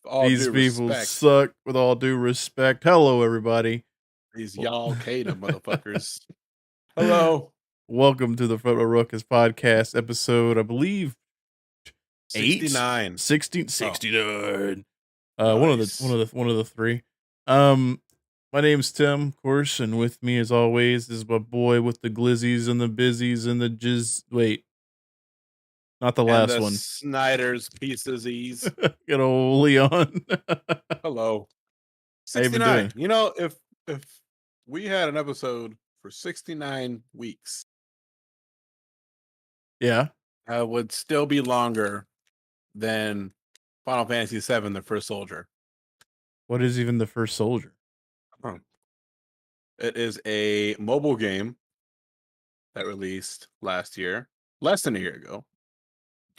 All These due people respect, suck with all due respect. Hello, everybody. these y'all Kada motherfuckers. Hello, Welcome to the Photo Ruckus podcast episode, I believe 8, 69. 16, Oh, 69. nice. One of the three. Um, my name's Tim, of course, and with me as always is my boy with the glizzies and the bizzies and the jizz. Wait, not the And last the one. Snyder's pieces ease. Good old Leon. Hello. How you been 69. doing? You know, if we had an episode for 69 weeks, Yeah. would still be longer than Final Fantasy VII: The First Soldier. What is even the first soldier? Huh. It is a mobile game that released last year, less than a year ago.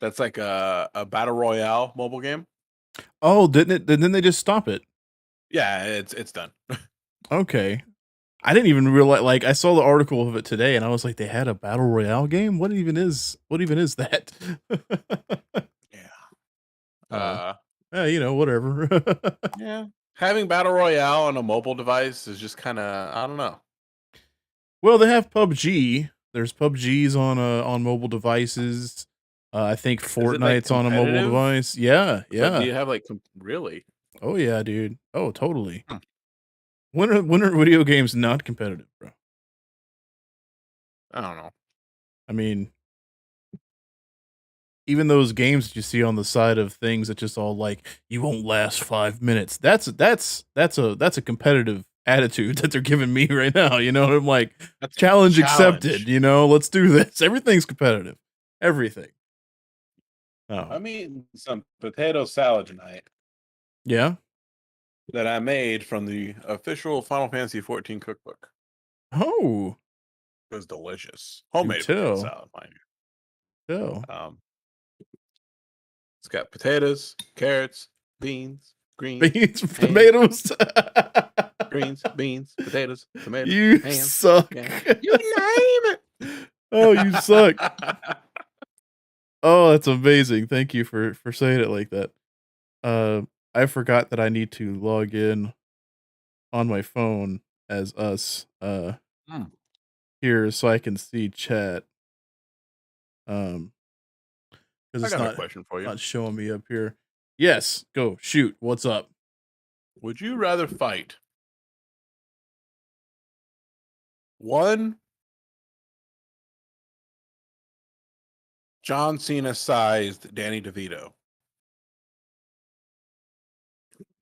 That's like a battle royale mobile game. Oh, didn't it? Didn't they just stop it? Yeah, it's done. Okay. I didn't even realize. Like, I saw the article of it today, and I was like, "They had a battle royale game. What even is that?" Yeah. Oh, Uh, whatever. yeah. Having battle royale on a mobile device is just kind of, I don't know. Well, they have PUBG. There's PUBGs on mobile devices. I think Is it like Fortnite's on a mobile competitive? device. Yeah, But do yeah. you have like really? Oh yeah, dude. Oh, totally. Hmm. When are video games not competitive, bro? I don't know. I mean, even those games that you see on the side of things that just all like you won't last 5 minutes. That's a competitive attitude that they're giving me right now. You know, I'm like, That's a challenge accepted. challenge. Let's do this. Everything's competitive. Everything. Oh I'm eating some potato salad tonight yeah. that I made from the official Final Fantasy 14 cookbook. Oh, It was delicious. do Homemade potato tell. salad, mind Tell. you. It's got potatoes, carrots, beans, greens, Beans, ham, tomatoes. beans, potatoes, tomatoes, You ham. suck. Yeah. You name it. Oh, you suck. Oh, that's amazing. Thank you for saying it like that. Uh, I forgot that I need to log in on my phone as us Mm. here so I can see chat. Because I it's got a not question for you. not showing me up here. Yes, go shoot. What's up? Would you rather fight one John Cena sized Danny DeVito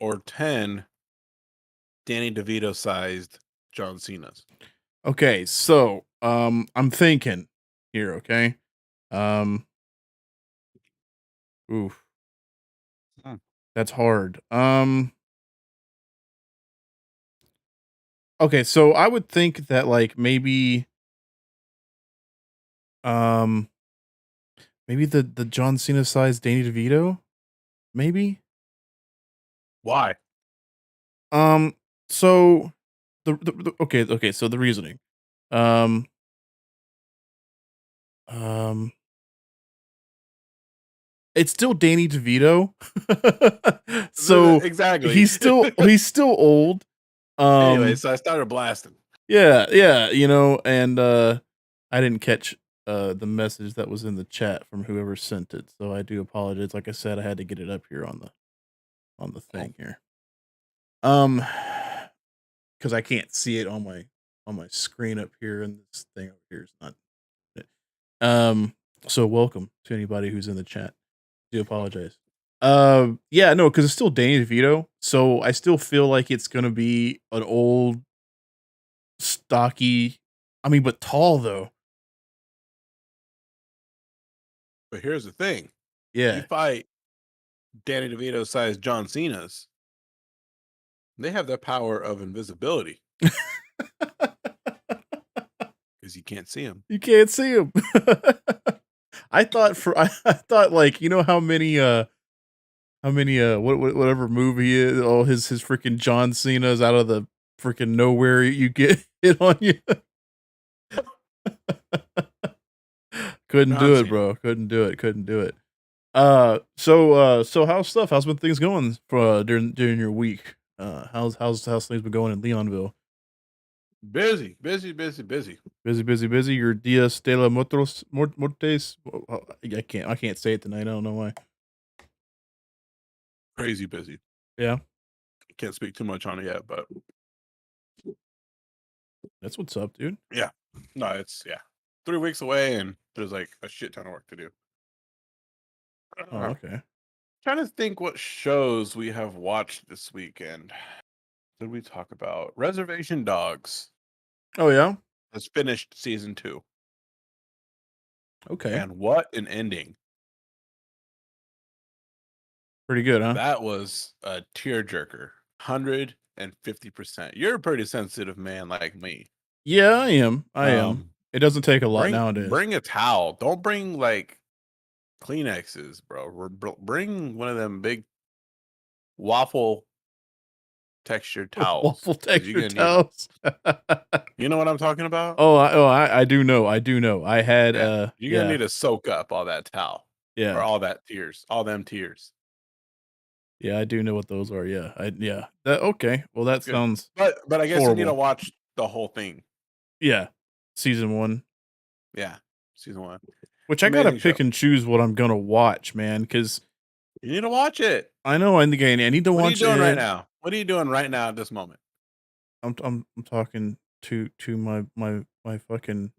or 10 Danny DeVito sized John Cena's? Okay, so I'm thinking here, okay? Um oof, Hmm. that's hard. Okay, so I would think that like um maybe the John Cena size Danny DeVito? Maybe? Why? Um so okay, so the reasoning. Um um it's still Danny DeVito. So Exactly. he's still old. Anyway, Um so I started blasting. yeah, yeah, and I didn't catch the message that was in the chat from whoever sent it. So I do apologize. Like I said, I had to get it up here on the Oh, thing here. Um cuz I can't see it on my screen up here, and this thing over here is not it. So welcome to anybody who's in the chat. Do welcome. apologize. Yeah, no, because it's still Danny DeVito, so I still feel like it's gonna be an old, stocky. I mean, but tall though. But here's the thing. You Yeah. fight Danny DeVito sized John Cena's, they have the power of invisibility because you can't see them. You can't see him. I thought like whatever movie is all his freaking John Cena's out of the freaking nowhere you get hit on you. Couldn't John do it, Cena. bro. Couldn't do it. Couldn't do it. So how's stuff? How's been things going for during your week? How's things been going in Leonville? Busy, busy, busy, busy. Busy, busy, busy. Your Dias de la Mortes. I can't say it tonight. I don't know why. Crazy busy. Yeah, Can't speak too much on it yet, but that's what's up, dude. yeah. No, it's 3 weeks away and there's like a shit ton of work to do. Oh, okay. Trying to think what shows we have watched this weekend. Did we talk about Reservation Dogs? Oh yeah. Has finished season 2. Okay. And what an ending. Pretty good, huh? That was a tearjerker. 150%. You're a pretty sensitive man like me. Yeah, I am. I am. It doesn't take a lot nowadays. Bring a towel. Don't bring like Kleenexes, bro. Bring one of them big waffle textured towels. Waffle textured towels. You know what I'm talking about? I do know. I do know. I had you're gonna need to soak up all that towel. Yeah. Or all that tears. All them tears. Yeah, I do know what those are. Yeah. Okay. Well, that sounds But I guess you need to horrible. watch the whole thing. Yeah. Season 1. Yeah. Season 1. Which I gotta pick show. and choose what I'm gonna watch, man, because you need to watch it. I know I need to watch it. What are you doing right now? What are you doing right now at this moment? I'm talking to my fucking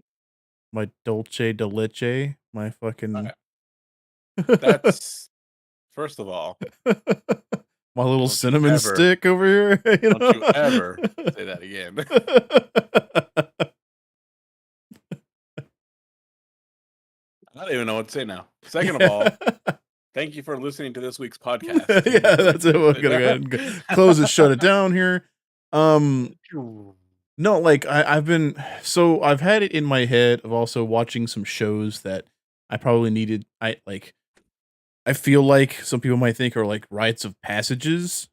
my dolce de leche, my fucking That's first of all, my little cinnamon stick over here. Don't you ever say that again. I don't even know what to say now. Second of all, thank you for listening to this week's podcast. Yeah, that's it. We're gonna go ahead and close it, shut it down here. No, like I've had it in my head of also watching some shows that I probably needed. I feel like some people might think are like rites of passages,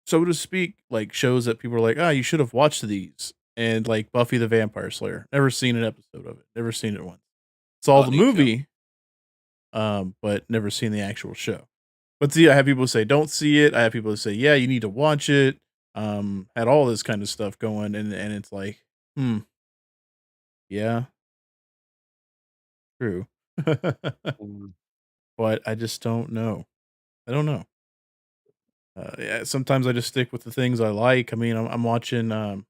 so to speak, like shows that people are like, you should have watched these. And like Buffy the Vampire Slayer, never seen an episode of it, never seen it once. Saw the movie, but never seen the actual show. But see, I have people say don't see it. I have people say, yeah, you need to watch it. Had all this kind of stuff going, and it's like, yeah, true. But I just don't know. I don't know. Yeah, sometimes I just stick with the things I like. I mean, I'm watching a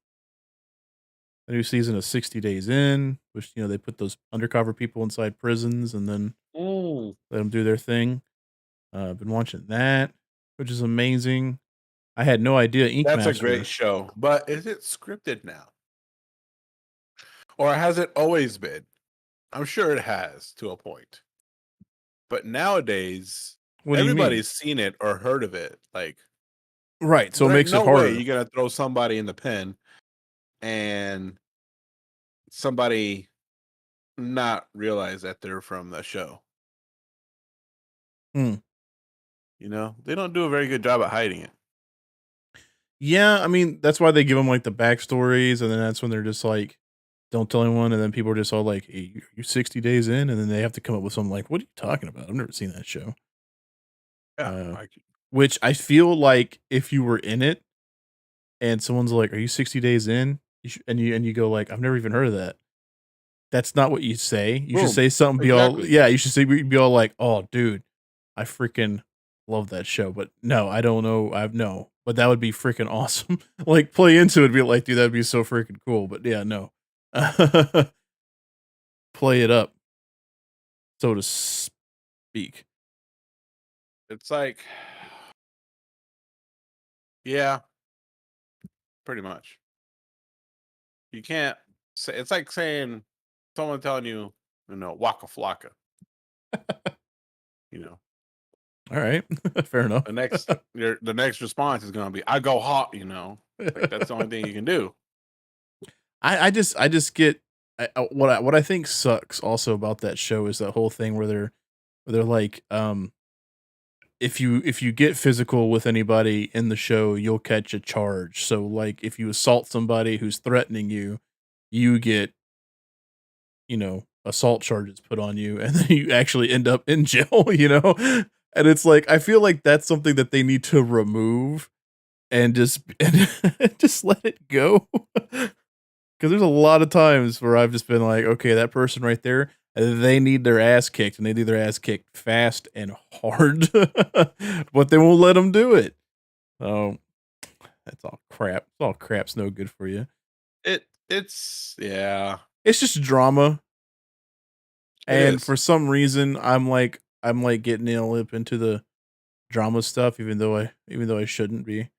new season of 60 Days In, which they put those undercover people inside prisons and then let them do their thing. I've been watching that, which is amazing. I had no idea Ink That's Master. a great show, but is it scripted now? Or has it always been? I'm sure it has to a point. But nowadays, everybody's seen it or heard of it. Like, right, so it makes it harder. No way you're gonna throw somebody in the pen and somebody not realize that they're from the show. They don't do a very good job at hiding it. Yeah, I mean, that's why they give them like the backstories, and then that's when they're just like, don't tell anyone, and then people are just all like, hey, you're 60 days in, and then they have to come up with something like, what are you talking about? I've never seen that show. Yeah. Which I feel like if you were in it and someone's like, are you 60 days in? And you go like, I've never even heard of that. That's not what you say. You should say something, you should be all like, oh, dude, I freaking love that show. But no, I don't know. But that would be freaking awesome. Like, play into it and be like, dude, that'd be so freaking cool. But yeah, no. Play it up, so to speak. It's like, yeah, pretty much. You can't say, it's like saying someone telling you, Waka Flocka. All right, fair enough. The next response is gonna be, "I go hot," you know. Like that's the only thing you can do. I just get what I think sucks also about that show is that whole thing where they're like, if you get physical with anybody in the show, you'll catch a charge. So like if you assault somebody who's threatening you, you get, assault charges put on you and then you actually end up in jail, you know? And it's like I feel like that's something that they need to remove and and just let it go. Because there's a lot of times where I've just been like, okay, that person right there, they need their ass kicked, and they need their ass kicked fast and hard, but they won't let them do it. So that's all crap. It's all crap's no good for you. It's yeah, It's just drama, it and is. for some reason, I'm like getting a lip into the drama stuff, even though I shouldn't be.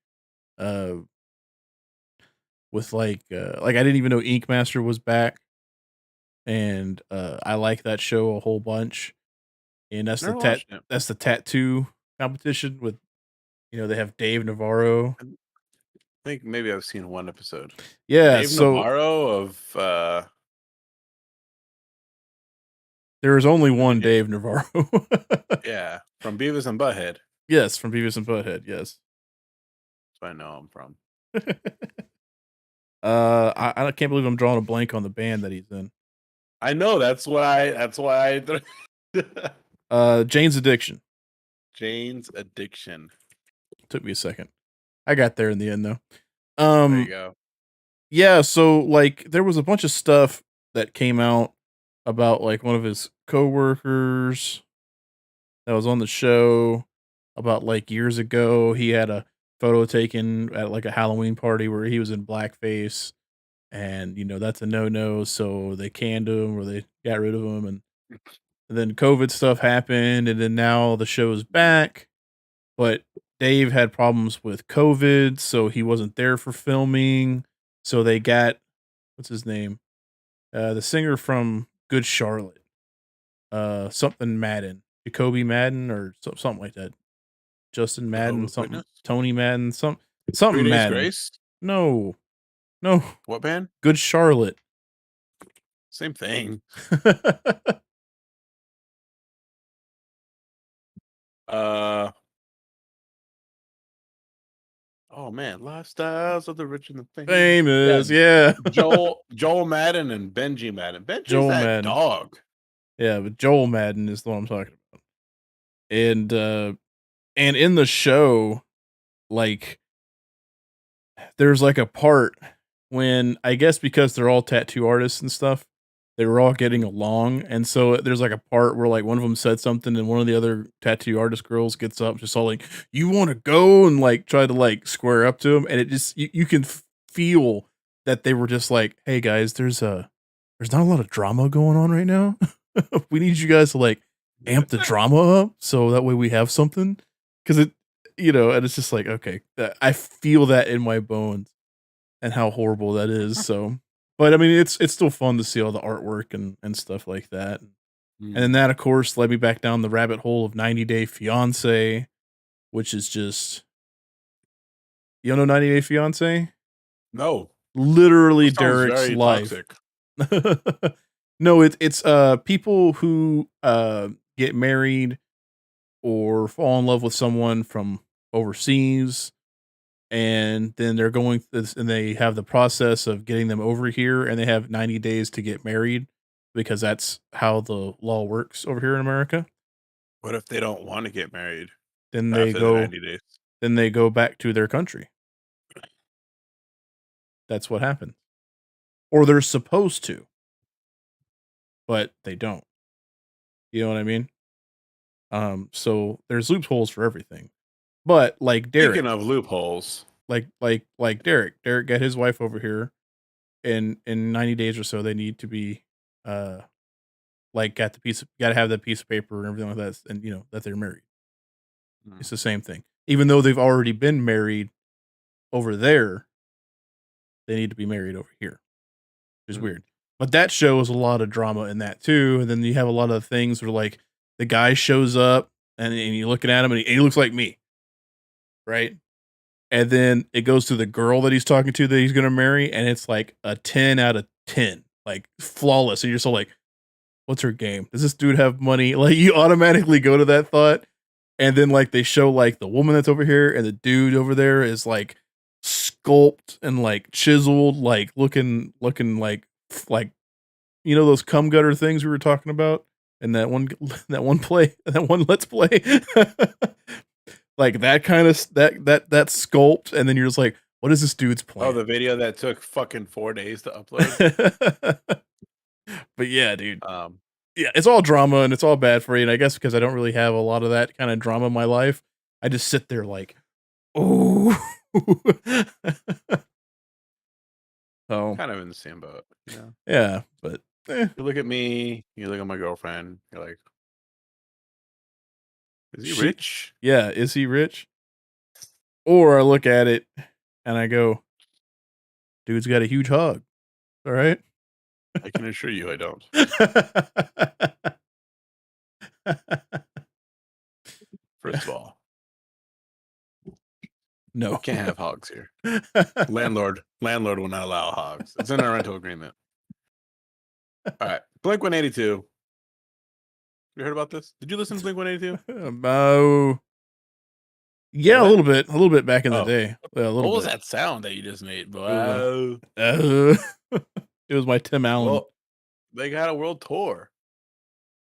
Uh, with like I didn't even know Ink Master was back, and I like that show a whole bunch. And Never watched it. that's the tattoo competition with, they have Dave Navarro. I think maybe I've seen one episode. Yeah, Dave so Navarro of there is only I one forget. Dave Navarro. Yeah, from Beavis and Butthead. Yes, from Beavis and Butthead, yes. That's where I know him from. I can't believe I'm drawing a blank on the band that he's in. I know that's why Jane's Addiction. Jane's Addiction. Took me a second. I got there in the end though. There you Um, go. yeah, so like there was a bunch of stuff that came out about like one of his coworkers that was on the show about like years ago. He had a photo taken at like a Halloween party where he was in blackface, and that's a no no. So they canned him or they got rid of him, and then COVID stuff happened, and then now the show's back. But Dave had problems with COVID, so he wasn't there for filming. So they got what's his name, the singer from Good Charlotte, something Madden, Jacoby Madden or something like that. Justin Madden, Jehovah's something Witness. Tony Madden, 3 something Days Madden. Grace. No, no, What band? Good Charlotte. Same thing. Uh oh man, Lifestyles of the Rich and the Famous. Yeah, Famous, yeah. Joel Madden and Benji Madden. Benji's Joel that Madden. dog. Yeah, but Joel Madden is the one I'm talking about. And in the show, like there's like a part when I guess because they're all tattoo artists and stuff, they were all getting along. And so there's like a part where like one of them said something and one of the other tattoo artist girls gets up just all like, "You want to go?" and like try to like square up to him. And it just, you can feel that they were just like, "Hey guys, there's not a lot of drama going on right now. We need you guys to like amp the drama up so that way we have something." Cause and it's just like, okay, I feel that in my bones and how horrible that is. So, but I mean, it's still fun to see all the artwork and stuff like that. And then Mm. that, of course, led me back down the rabbit hole of 90 Day Fiance, which is just, you don't know 90 Day Fiance? No, Literally that sounds Derek's very life. toxic. No, it's people who get married or fall in love with someone from overseas, and then they're going this and they have the process of getting them over here, and they have 90 days to get married because that's how the law works over here in America. What if they don't want to get married Then they after the go 90 days? then they go back to their country. That's what happens. Or they're supposed to, but they don't. You know what I mean? So there's loopholes for everything. But like Speaking Derek, of loopholes, like Derek got his wife over here, and in 90 days or so they need to be uh like got the got to have that piece of paper and everything like that, and that they're married. mm, It's the same thing. Even though they've already been married over there, they need to be married over here, which is mm, weird. But that shows a lot of drama in that too. And then you have a lot of things where like the guy shows up and you're looking at him, and he looks like me, right? And then it goes to the girl that he's talking to that he's gonna marry, and it's like a 10 out of 10, like flawless. And you're so like, what's her game? Does this dude have money? Like you automatically go to that thought, and then like they show like the woman that's over here and the dude over there is like sculpted and like chiseled, like looking like those cum gutter things we were talking about in that one that one let's play. Like that kind of that sculpt, and then you're just like, what is this dude's Oh, plan? the video that took fucking 4 days to upload. But yeah, dude. Um, Yeah, it's all drama and it's all bad for you. And I guess because I don't really have a lot of that kind of drama in my life, I just sit there like, oh. Oh, kind of in the same boat. You know? yeah, but You look at me, you look at my girlfriend, you're like, is he rich? Yeah, is he rich? Or I look at it and I go, dude's got a huge hog. All right. I can assure you I don't. First of all, No. can't have hogs here. Landlord will not allow hogs. It's in our rental agreement. All right. Blink 182. You heard about this? Did you listen to Blink 182? Oh. Yeah, What? a little bit back in the day. Yeah, a little What was bit. that sound that you just made, bro? It was my Tim Allen. Well, they got a world tour.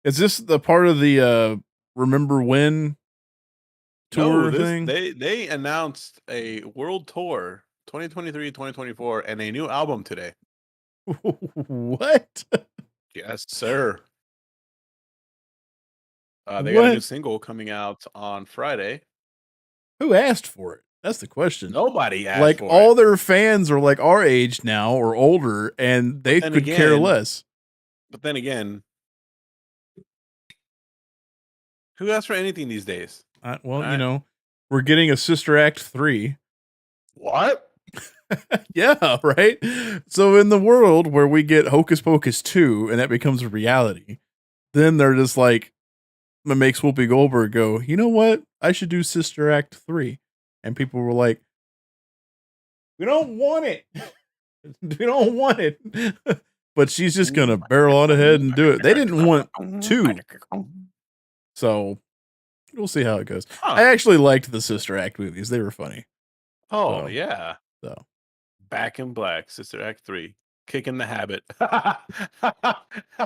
Is this the part of the Remember When tour thing? They announced a world tour 2023-2024 and a new album today. What? Yes, sir. They got a new single coming out on Friday. Who asked for it? That's the question. Nobody asked like for all it. their fans are like our age now or older, and they could care less. But then again, who asks for anything these days? Well, we're getting a Sister Act 3. What? Yeah, right? So in the world where we get Hocus Pocus 2 and that becomes a reality, then they're just like, it makes Whoopi Goldberg go, you know what? I should do Sister Act 3. And people were like, we don't want it. We don't want it. But she's just going to barrel on ahead and do it. They didn't want 2. So we'll see how it goes. Huh. I actually liked the Sister Act movies. They were funny. Oh, yeah. So Back in Black, Sister Act 3. Kicking the Habit.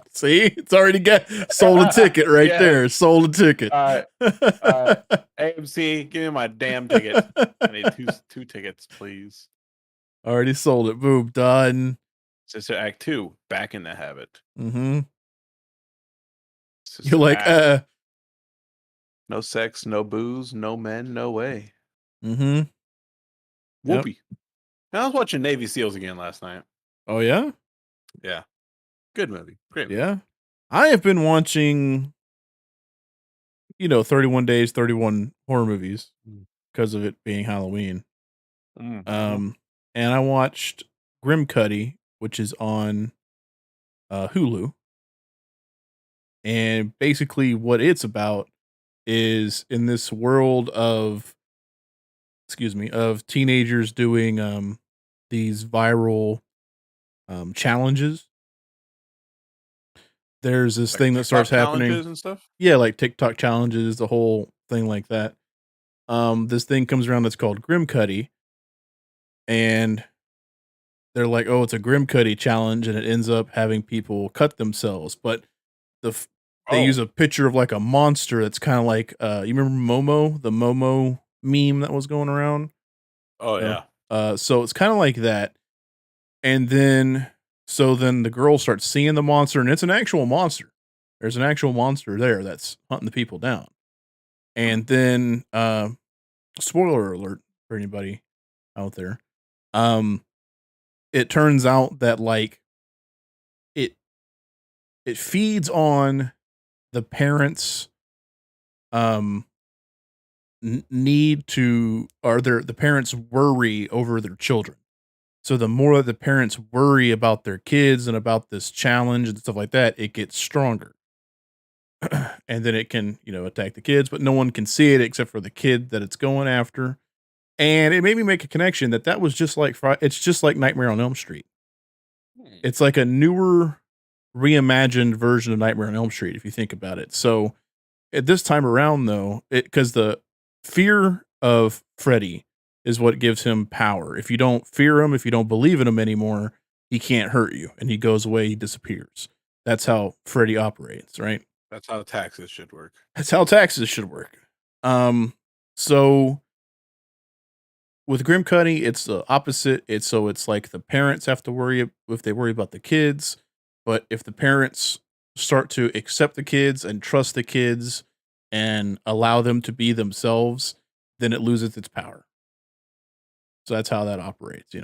See, it's already sold a ticket right there. Sold a ticket. All right. AMC, give me my damn ticket. I need two tickets, please. Already sold it. Boom, done. Sister Act 2, Back in the Habit. Mm-hmm. Sister You're like, Act, no sex, no booze, no men, no way. Mm-hmm. Whoopee. Yep. I was watching Navy SEALs again last night. Oh, yeah? Yeah. Good movie. Great movie. Yeah. I have been watching, 31 Days, 31 horror movies because of it being Halloween. Mm-hmm. And I watched Grimcutty, which is on Hulu. And basically what it's about is in this world of teenagers doing these viral challenges. There's this thing that starts happening and stuff? Yeah, like TikTok challenges, the whole thing like that. This thing comes around that's called Grimcutty, and they're like, oh, it's a Grimcutty challenge, and it ends up having people cut themselves. But they use a picture of like a monster that's kind of like you remember Momo, the Momo meme that was going around? Oh, yeah. So it's kind of like that. And then the girl starts seeing the monster, and it's an actual monster. There's an actual monster there that's hunting the people down. And then spoiler alert for anybody out there. It turns out that like it feeds on the parents need to, or the parents worry over their children. So the more that the parents worry about their kids and about this challenge and stuff like that, it gets stronger. and then it can, attack the kids, but no one can see it except for the kid that it's going after. And it made me make a connection that was just like it's just like Nightmare on Elm Street. Hmm. It's like a newer, reimagined version of Nightmare on Elm Street, if you think about it. So at this time around, though, because the fear of Freddy is what gives him power. If you don't fear him, if you don't believe in him anymore, he can't hurt you, and he goes away, he disappears. That's how Freddy operates, right? That's how taxes should work. That's how taxes should work. So with Grim Cuddy, it's the opposite. It's like the parents have to worry if they worry about the kids, but if the parents start to accept the kids and trust the kids and allow them to be themselves, then it loses its power. So that's how that operates,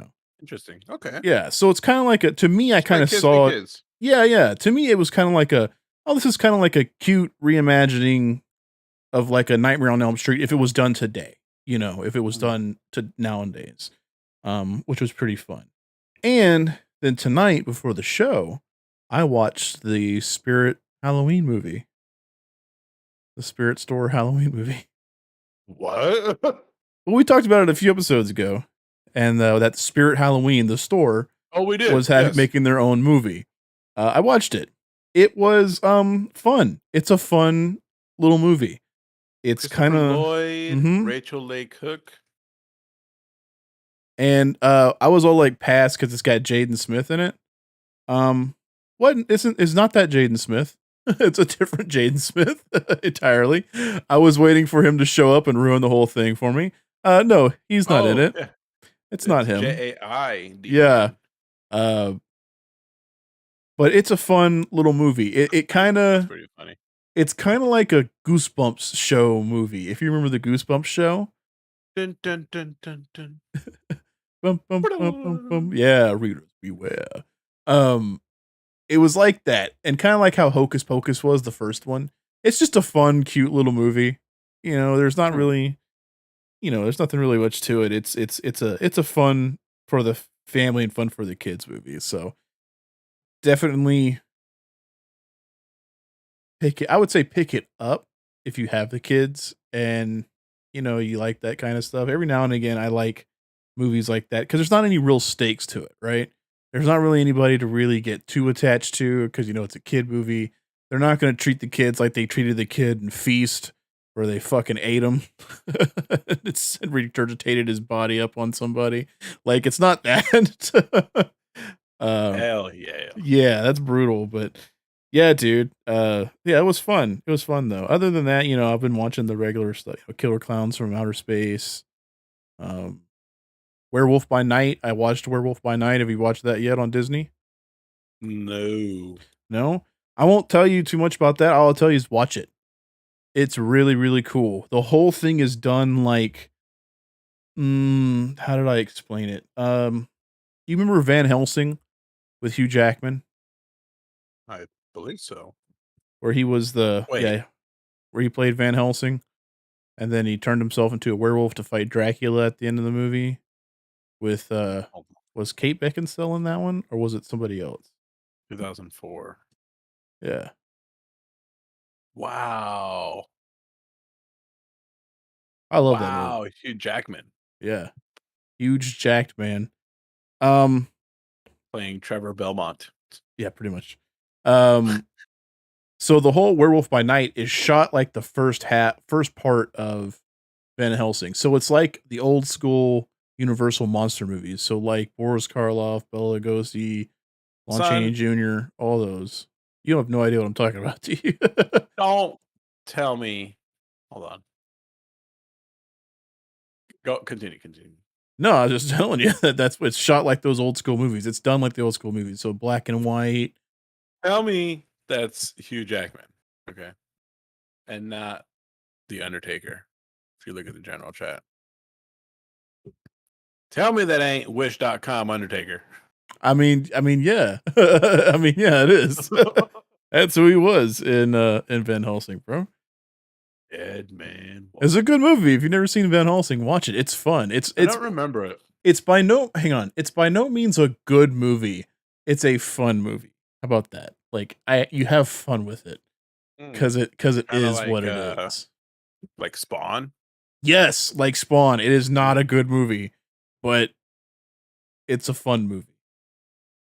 Interesting. Okay. Yeah. So it's kind of like to me, I Just like kind of kids be saw it. kids. Yeah, yeah. To me, it was kind of like this is kind of like a cute reimagining of like a Nightmare on Elm Street if it was done today, if it was done to nowadays, which was pretty fun. And then tonight before the show, I watched the Spirit Halloween movie, the Spirit Store Halloween movie. What? Well, we talked about it a few episodes ago, and that Spirit Halloween, the store, Oh, we did. was Yes. making their own movie. I watched it. It was fun. It's a fun little movie. It's kind of Lloyd, Rachel Leigh Cook, and I was all like pass because it's got Jaden Smith in it. What is not that Jaden Smith? It's a different Jaden Smith entirely. I was waiting for him to show up and ruin the whole thing for me. No, he's not in it. Yeah. It's not him. Jaid. Yeah. But it's a fun little movie. It kind of pretty funny. It's kind of like a Goosebumps show movie. If you remember the Goosebumps show. Dun, dun, dun, dun, dun. Bum, bum, bum, bum, bum. Yeah, readers beware. It was like that, and kind of like how Hocus Pocus was the first one. It's just a fun, cute little movie. There's not really, there's nothing really much to it. It's a fun for the family and fun for the kids movie. So definitely pick it. I would say pick it up if you have the kids and you like that kind of stuff. Every now and again, I like movies like that because there's not any real stakes to it, right? There's not really anybody to really get too attached to because it's a kid movie. They're not going to treat the kids like they treated the kid in Feast, where they fucking ate him. It's regurgitated his body up on somebody. Like it's not that. Hell yeah. Yeah, that's brutal, but yeah, dude. Yeah, it was fun. It was fun though. Other than that, I've been watching the regular stuff, Killer Clowns from Outer Space. Werewolf by Night. I watched Werewolf by Night. Have you watched that yet on Disney? No. No? I won't tell you too much about that. All I'll tell you is watch it. It's really, really cool. The whole thing is done like how did I explain it? You remember Van Helsing with Hugh Jackman? I believe so. Where he was where he played Van Helsing, and then he turned himself into a werewolf to fight Dracula at the end of the movie. With was Kate Beckinsale in that one, or was it somebody else? 2004. Yeah. Wow. I love that movie. Wow, Hugh Jackman Yeah. Huge jacked man. playing Trevor Belmont. Yeah, pretty much. So the whole Werewolf by Night is shot like the first part of Van Helsing. So it's like the old school Universal monster movies. So like Boris Karloff, Bela Lugosi, Lon Chaney Jr., all those. You have no idea what I'm talking about, do you? Don't tell me. Hold on. Go continue. No, I was just telling you that's it's shot like those old school movies. It's done like the old school movies. So black and white. Tell me that's Hugh Jackman. Okay. And not The Undertaker. If you look at the general chat. Tell me that ain't Wish.com Undertaker. I mean, yeah. I mean, yeah, it is. That's who he was in Van Helsing, bro. Dead man. It's a good movie. If you've never seen Van Helsing, watch it. It's fun. I don't remember it. It's by no means a good movie. It's a fun movie. How about that? Like you have fun with it. Mm, because it kind of is what it is. like Spawn. Yes, like Spawn. It is not Mm. a good movie, but it's a fun movie.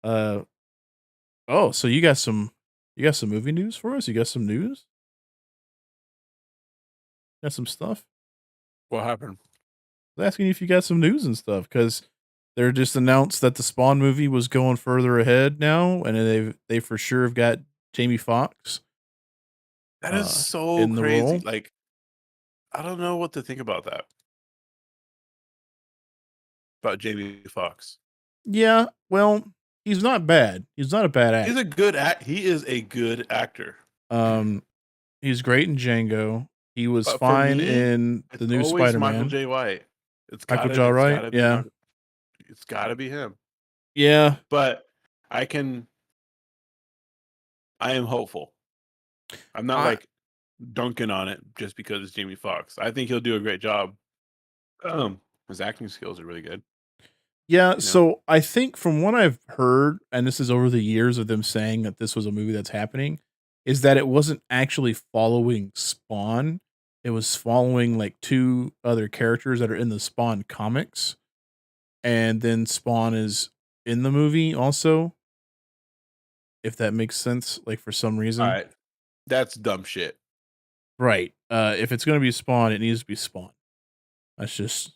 Uh oh, so you got some movie news for us? You got some news? Got some stuff? What happened? I was asking you if you got some news and stuff because they're just announced that the Spawn movie was going further ahead now, and they for sure have got Jamie Foxx That is so in the crazy. role. Like, I don't know what to think about that. About Jamie Foxx. Yeah, well, he's not bad. He's not a bad He's actor. a good act. He is a good actor. Um, he's great in Django. He was But for fine me, in the it's new always Michael Spider-Man. J. White. Michael Jai It's Wright, gotta be yeah, Michael. It's gotta be him. yeah. But I can. I am hopeful. I'm not I like dunking on it just because it's Jamie Foxx. I think he'll do a great job. His acting skills are really good. Yeah, You know. so I think from what I've heard, and this is over the years of them saying that this was a movie that's happening, is that it wasn't actually following Spawn. It was following like two other characters that are in the Spawn comics, and then Spawn is in the movie also, if that makes sense, like for some All reason. right, that's dumb shit. Right. If it's gonna be Spawn, it needs to be Spawn. That's just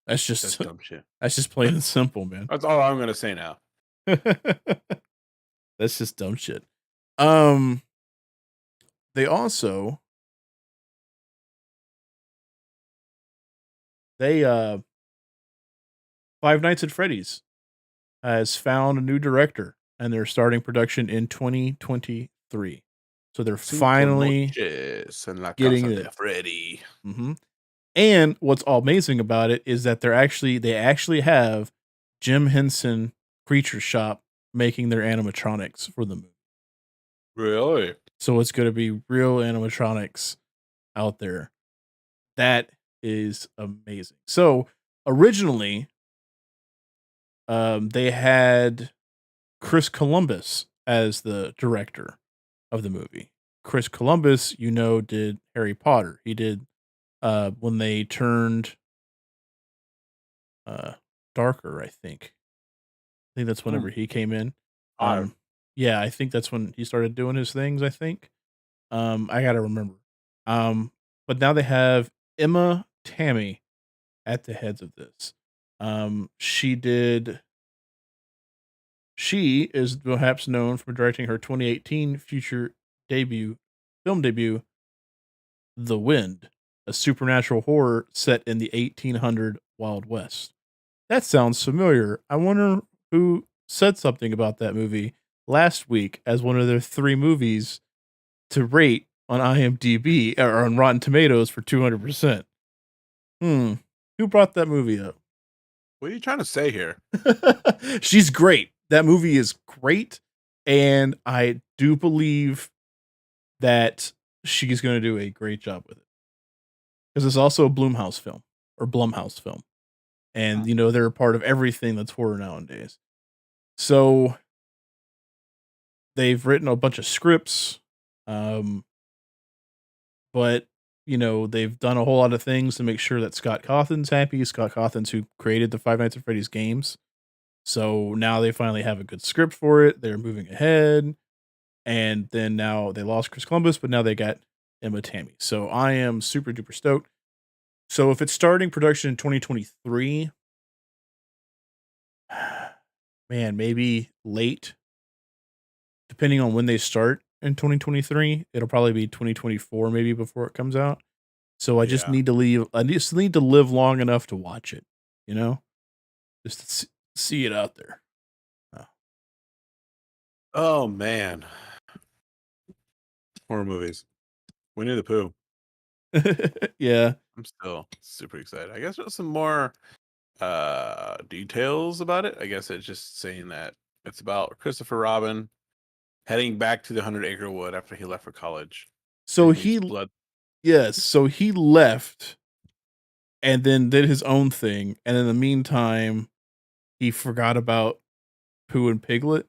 that's That's just dumb shit. that's just plain and simple, man. That's all I'm gonna say now. That's just dumb shit. Um They also they Five Nights at Freddy's has found a new director and they're starting production in 2023. So they're Cinco finally noches en la getting casa it. de Freddy. Mhm. And what's all amazing about it is that they actually have Jim Henson Creature Shop making their animatronics for the movie. Really? So it's going to be real animatronics out there. That is amazing. So originally, they had Chris Columbus as the director of the movie. Chris Columbus, you know, did Harry Potter. He did when they turned uh darker, I think. I think that's whenever Hmm. he came in. Alright. Yeah, I think that's when he started doing his things, I think. I gotta remember. Um, but now they have Emma Tammy at the heads of this. She did She is perhaps known for directing her 2018 future film debut, The Wind, a supernatural horror set in the 1800 Wild West. That sounds familiar. I wonder who said something about that movie last week as one of their 3 movies to rate on IMDb or on Rotten Tomatoes for 200%. Hmm. Who brought that movie up? What are you trying to say here? She's great. That movie is great, and I do believe that she's going to do a great job with it because it's also a Blumhouse film or Blumhouse film, and Huh. you know they're a part of everything that's horror nowadays. So they've written a bunch of scripts, um, but you know they've done a whole lot of things to make sure that Scott Cawthon's happy. Scott Cawthon's who created the Five Nights at Freddy's games. So now they finally have a good script for it. They're moving ahead. And then now they lost Chris Columbus, but now they got Emma Tammy. So I am super duper stoked. So if it's starting production in 2023, man, maybe late, depending on when they start in 2023, it'll probably be 2024 maybe before it comes out. So Yeah. I just need to live long enough to watch it, you know? Just to see it out there. Oh, man. Horror movies. Winnie the Pooh. Yeah. I'm still super excited. I guess there's some more details about it. I guess it's just saying that it's about Christopher Robin heading back to the 100-acre wood after he left for college. So And he's he blood. yes, so he left and then did his own thing, and in the meantime, he forgot about Pooh and Piglet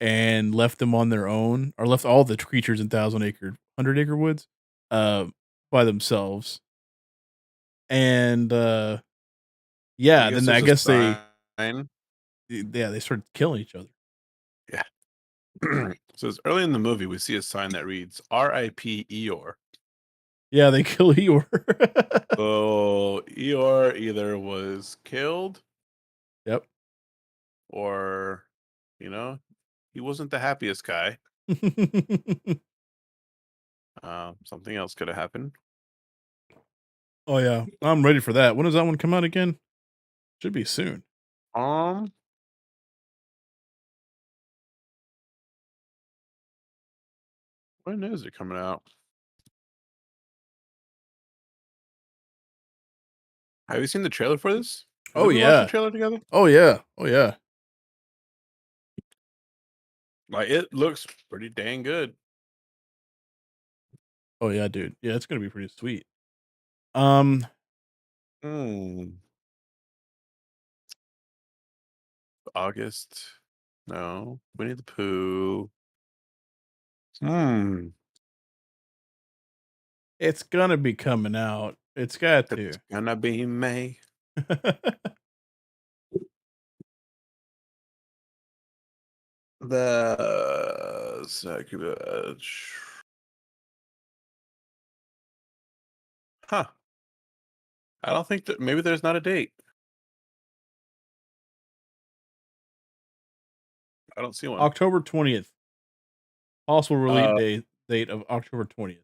and left them on their own, or left all the creatures in Thousand Acre Hundred Acre Woods, by themselves, and I yeah, guess then I there's a guess sign. they started killing each other. Yeah. So it's early in the movie, we see a sign that reads "R.I.P. Eeyore." Yeah, they kill Eeyore. So Eeyore either was killed Yep. or, you know, he wasn't the happiest guy. Something else could have happened. Oh yeah, I'm ready for that. When does that one come out again? Should be soon. Um, when is it coming out? Have you seen the trailer for this? Oh Did we watch the yeah. trailer together? Oh yeah. Oh yeah. Like it looks pretty dang good. Oh yeah, dude. Yeah, it's gonna be pretty sweet. Um, Hmm. August. No. Winnie the Pooh. Hmm. it's gonna be coming out. It's got It's to. gonna be May. The huh. I don't think that maybe there's not a date. I don't see one. October 20th. Possible release Uh date of October 20th,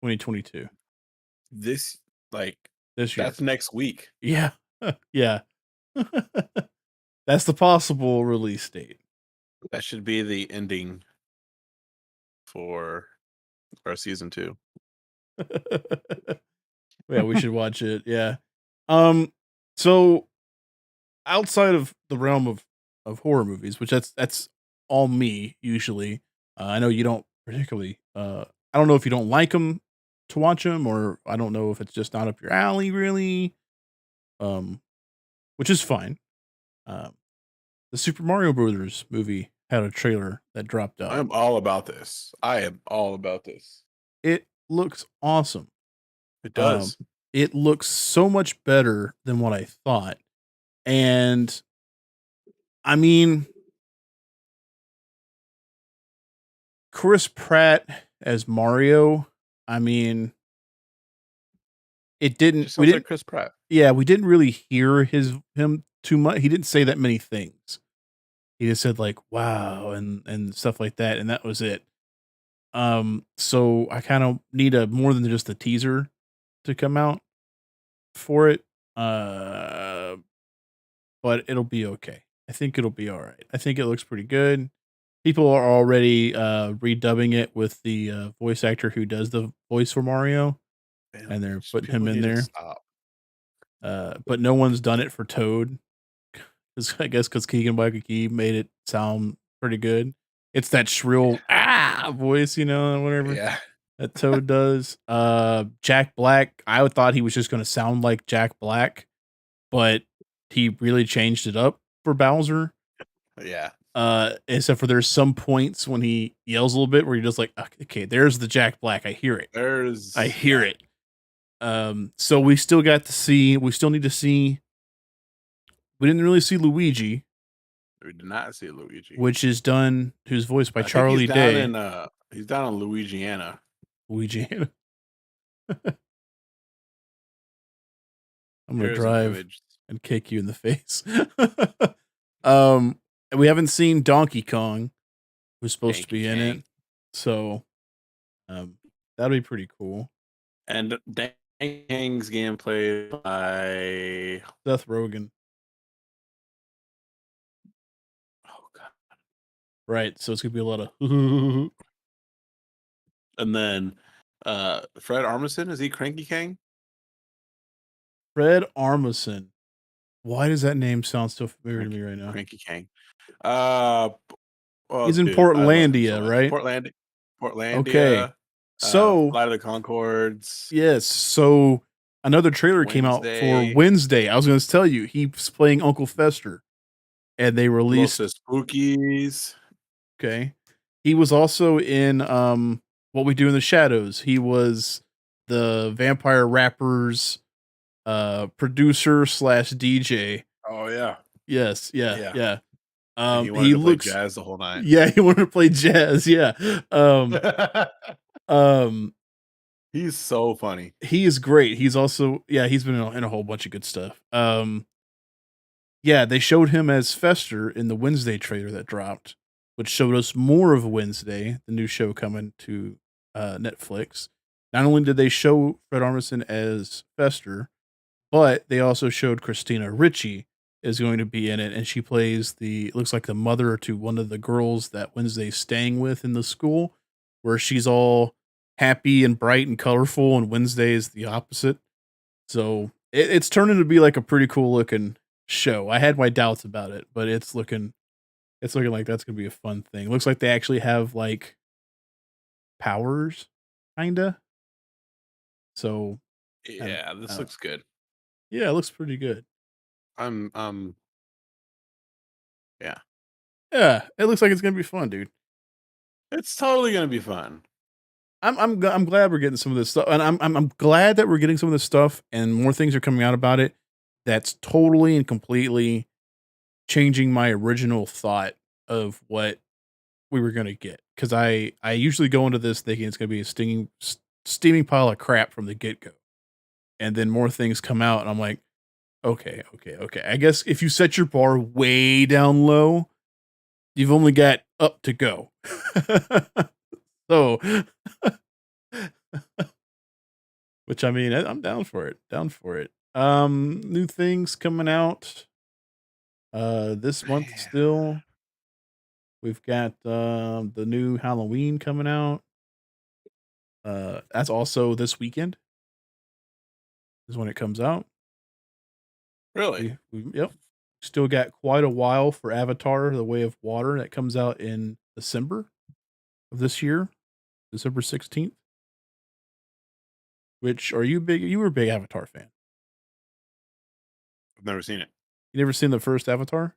2022. this like This year. that's next week. Yeah. Yeah. That's the possible release date. That should be the ending for our season 2. Yeah, we should watch it. Yeah. So outside of the realm of horror movies, which that's all me usually. I know you don't particularly. I don't know if you don't like them to watch them, or I don't know if it's just not up your alley, really. Um, which is fine. Um, the Super Mario Brothers movie had a trailer that dropped out. I'm all about this. I am all about this. It looks awesome. It Um, does. it looks so much better than what I thought, and I mean, Chris Pratt as Mario, I mean, it didn't Just we sounds like didn't Chris Pratt. yeah, we didn't really hear him too much. He didn't say that many things. He just said like wow and stuff like that, and that was it. So I kind of need a more than just a teaser to come out for it. Uh but it'll be okay. I think it'll be all right. I think it looks pretty good. People are already redubbing it with the voice actor who does the voice for Mario, Man, and they're just putting him people in need to there. stop. But no one's done it for Toad. 'Cause I guess because Keegan Michael Key made it sound pretty good. It's that shrill voice, whatever Yeah. that Toad does. Jack Black, I thought he was just gonna sound like Jack Black, but he really changed it up for Bowser. Yeah. Except for there's some points when he yells a little bit where you're just like, okay, there's the Jack Black. I hear it. I There's hear it. So we still need to see, we didn't really see Luigi, we did not see Luigi. who's voiced by I think Charlie Day. he's down in Louisiana. Luigi. I'm gonna Here's an drive image. and kick you in the face. And we haven't seen Donkey Kong, who's supposed to Donkey be in it. Kong. So that'll be pretty cool. And Donkey Kong's gameplay by Seth Rogen. oh god. Right. So it's gonna be a lot of And then Fred Armisen, is he Cranky Kang? Fred Armisen. Why does that name sound so familiar to me right now? Cranky Kang. Oh, He's in dude, I love him so Portlandia, much. right? Portlandia. Okay. So Flight of the Concords. yes, so another trailer came out for Wednesday. Wednesday. I was gonna tell you, he's playing Uncle Fester. And they released Los Spookies. okay. He was also in What We Do in the Shadows. He was the Vampire Rappers producer slash DJ. Oh yeah, Yes, yeah, yeah. yeah. And he wanted He to play looks jazz the whole night. yeah, he wanted to play jazz, yeah. Um He's so funny. he is great. He's also yeah, he's been in a whole bunch of good stuff. Yeah, they showed him as Fester in the Wednesday trailer that dropped, which showed us more of Wednesday, the new show coming to Netflix. Not only did they show Fred Armisen as Fester, but they also showed Christina Ricci is going to be in it, and she plays it looks like the mother to one of the girls that Wednesday's staying with in the school, where she's all happy and bright and colorful, and Wednesday is the opposite. So it's turning to be like a pretty cool looking show. I had my doubts about it, but it's looking like that's gonna be a fun thing. Looks like they actually have like powers, kinda. So Yeah, I this don't- looks good. yeah, it looks pretty good. I'm yeah. Yeah, it looks like it's gonna be fun, dude. It's totally gonna be fun. I'm glad we're getting some of this stuff, and I'm glad that we're getting some of this stuff, and more things are coming out about it. That's totally and completely changing my original thought of what we were gonna get. Because I usually go into this thinking it's gonna be a steaming pile of crap from the get go, and then more things come out, and I'm like, okay, okay, okay. I guess if you set your bar way down low, you've only got up to go. So, which I mean, I'm down for it. Down for it. New things coming out this month Man. still. We've got the new Halloween coming out. That's also this weekend is when it comes out. Really? Yep. Still got quite a while for Avatar: The Way of Water that comes out in December of this year, December 16th. Which are you big? You were a big Avatar fan. I've never seen it. You never seen the first Avatar?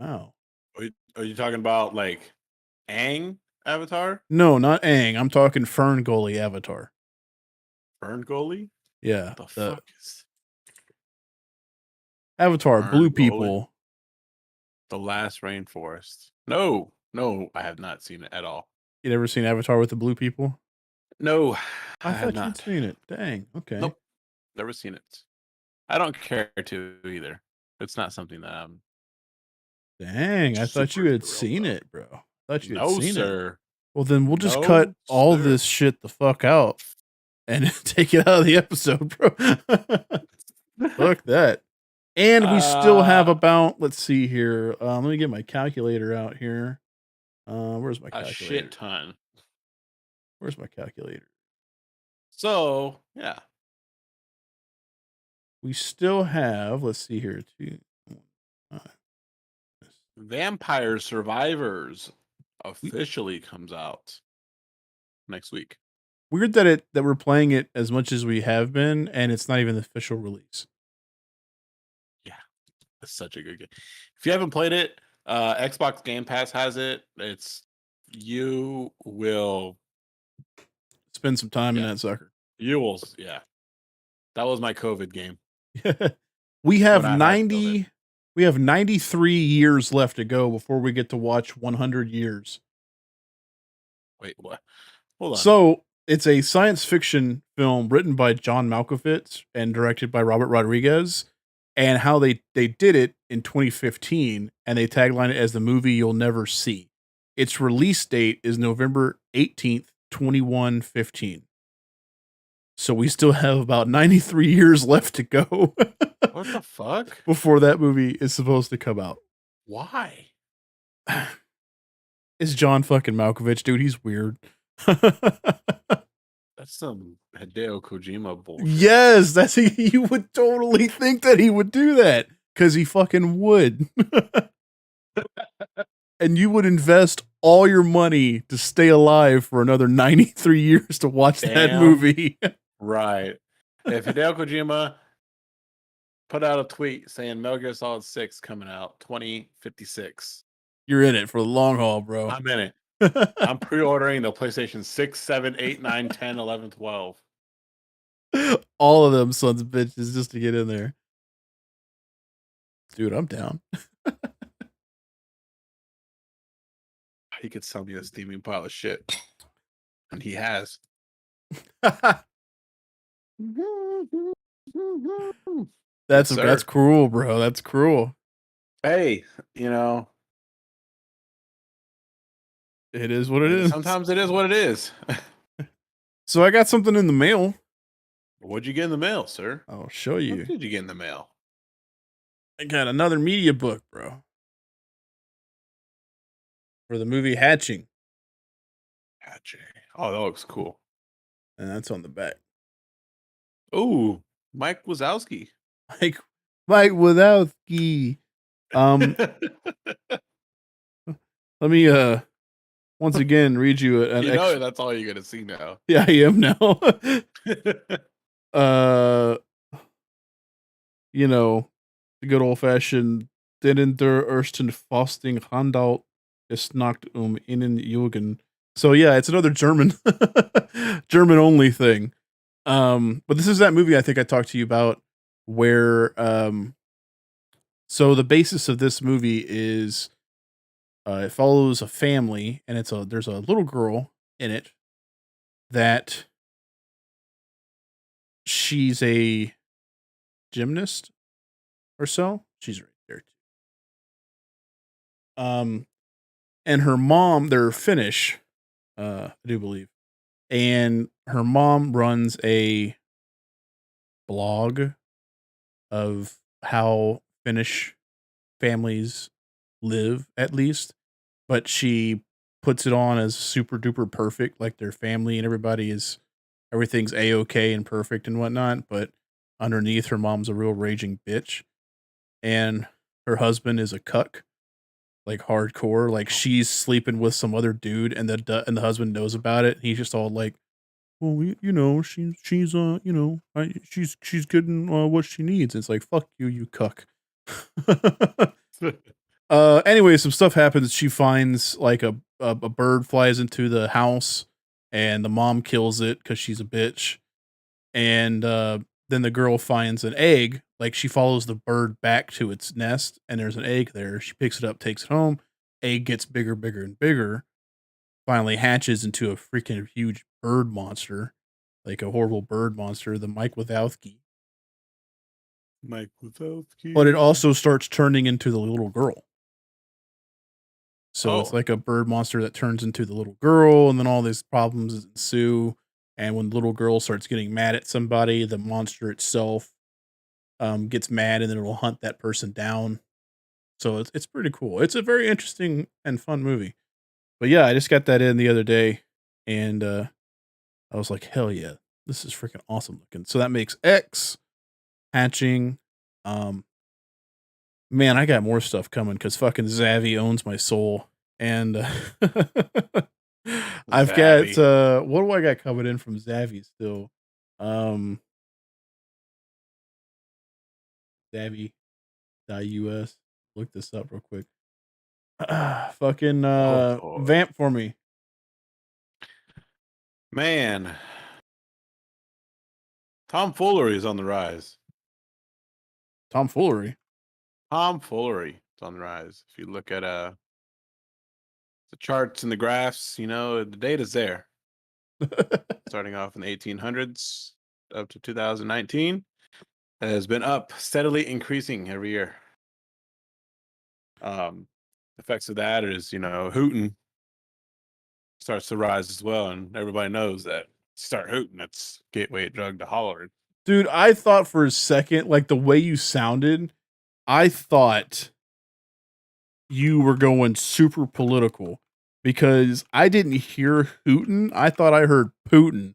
Wow. Are you talking about like Aang Avatar? No, not Aang. I'm talking Fern Gully Avatar. Fern Gully? Yeah, The the fuck is Avatar, Fern blue Gully? people. The Last Rainforest. No, no, I have not seen it at all. You never seen Avatar with the blue people? No, I I have thought you'd not. seen it. Dang. Okay. Nope, never seen it. I don't care to either. It's not something that I'm Dang. I thought you super had thrilled seen of. it, bro. I thought you had No, seen it. sir. Well, then we'll just No, cut all sir. this shit the fuck out and take it out of the episode, bro. Fuck that. And we still have about, let's see here. Let me get my calculator out here. Where's my a calculator? shit ton. Where's my calculator? So, yeah. We still have, let's see here, Vampire Survivors officially comes out next week. weird that we're playing it as much as we have been, and it's not even the official release. Yeah, it's such a good game. If you haven't played it, Xbox Game Pass has it. You will Spend some time in Yeah. that sucker. yeah. That was my COVID game. we have When I had 90 we have 93 years left to go before we get to watch 100 years. Wait, what? Hold on. So it's a science fiction film written by John Malkovich and directed by Robert Rodriguez. And how they did it in 2015, and they tagline it as the movie you'll never see. Its release date is November 18th, 2115. So we still have about 93 years left to go What the fuck? before that movie is supposed to come out. Why? It's John fucking Malkovich, dude. He's weird. That's some Hideo Kojima bullshit. Yes, you would totally think that he would do that because he fucking would. And you would invest all your money to stay alive for another 93 years to watch that Damn. movie. Right. If Hideo Kojima put out a tweet saying Metal Gear Solid 6 coming out 2056, You're in it for the long haul, bro. I'm in it. I'm pre-ordering the PlayStation 6, 7, 8, 9, 10, 11, 12. All of them sons of bitches just to get in there. Dude, I'm down. He could sell me a steaming pile of shit. And he has. That's Yes, that's sir. cruel, bro. That's cruel. Hey, you know, It is what it is. sometimes it is what it is. So I got something in the mail. What'd you get in the mail, sir? I'll show What you. did you get in the mail? I got another media book, bro. For the movie Hatching. Hatching. Oh, that looks cool. And that's on the back. Ooh, Mike Wazowski. Mike Wazowski. Let me once again read you an You know that's all you're gonna see now. Yeah, I am now. You know, the good old fashioned "Den der ersten Fasting Handout ist Nacht innen Jugend." So yeah, it's another German German only thing. But this is that movie I think I talked to you about where so the basis of this movie is it follows a family and there's a little girl in it that she's a gymnast or so. She's right there too. And her mom, they're Finnish, I do believe. And her mom runs a blog of how Finnish families live, at least. But she puts it on as super duper perfect, like their family and everything's a okay and perfect and whatnot. But underneath, her mom's a real raging bitch, and her husband is a cuck, like hardcore. Like she's sleeping with some other dude, and the husband knows about it. He's just all like, "Well, she's getting what she needs." It's like, "Fuck you, you cuck." Anyway, some stuff happens. She finds like a bird flies into the house, and the mom kills it because she's a bitch. And then the girl finds an egg. Like she follows the bird back to its nest, and there's an egg there. She picks it up, takes it home. Egg gets bigger, bigger, and bigger. Finally hatches into a freaking huge bird monster, like a horrible bird monster, the Mike Wazowski. Mike Wazowski. But it also starts turning into the little girl. So it's Oh, like a bird monster that turns into the little girl, and then all these problems ensue. And when the little girl starts getting mad at somebody, the monster itself gets mad, and then it'll hunt that person down. So it's pretty cool. It's a very interesting and fun movie. But yeah, I just got that in the other day, and I was like, hell yeah, this is freaking awesome looking. So that makes X Hatching. Um, Man, I got more stuff coming because fucking Zavi owns my soul, and I've got Savvy. what do I got coming in from Zavi still? Um, Zavi.us. Look this up real quick. Fucking Oh boy, vamp for me. man. Tomfoolery is on the rise. Tomfoolery. Tomfoolery is on the rise. If you look at the charts and the graphs, you know the data's there. Starting off in the 1800s up to 2019, has been up, steadily increasing every year. Effects of that is, hooting starts to rise as well, and everybody knows that start hooting, that's gateway drug to hollering. Dude, I thought for a second, like the way you sounded, I thought you were going super political because I didn't hear hootin'. I thought I heard Putin.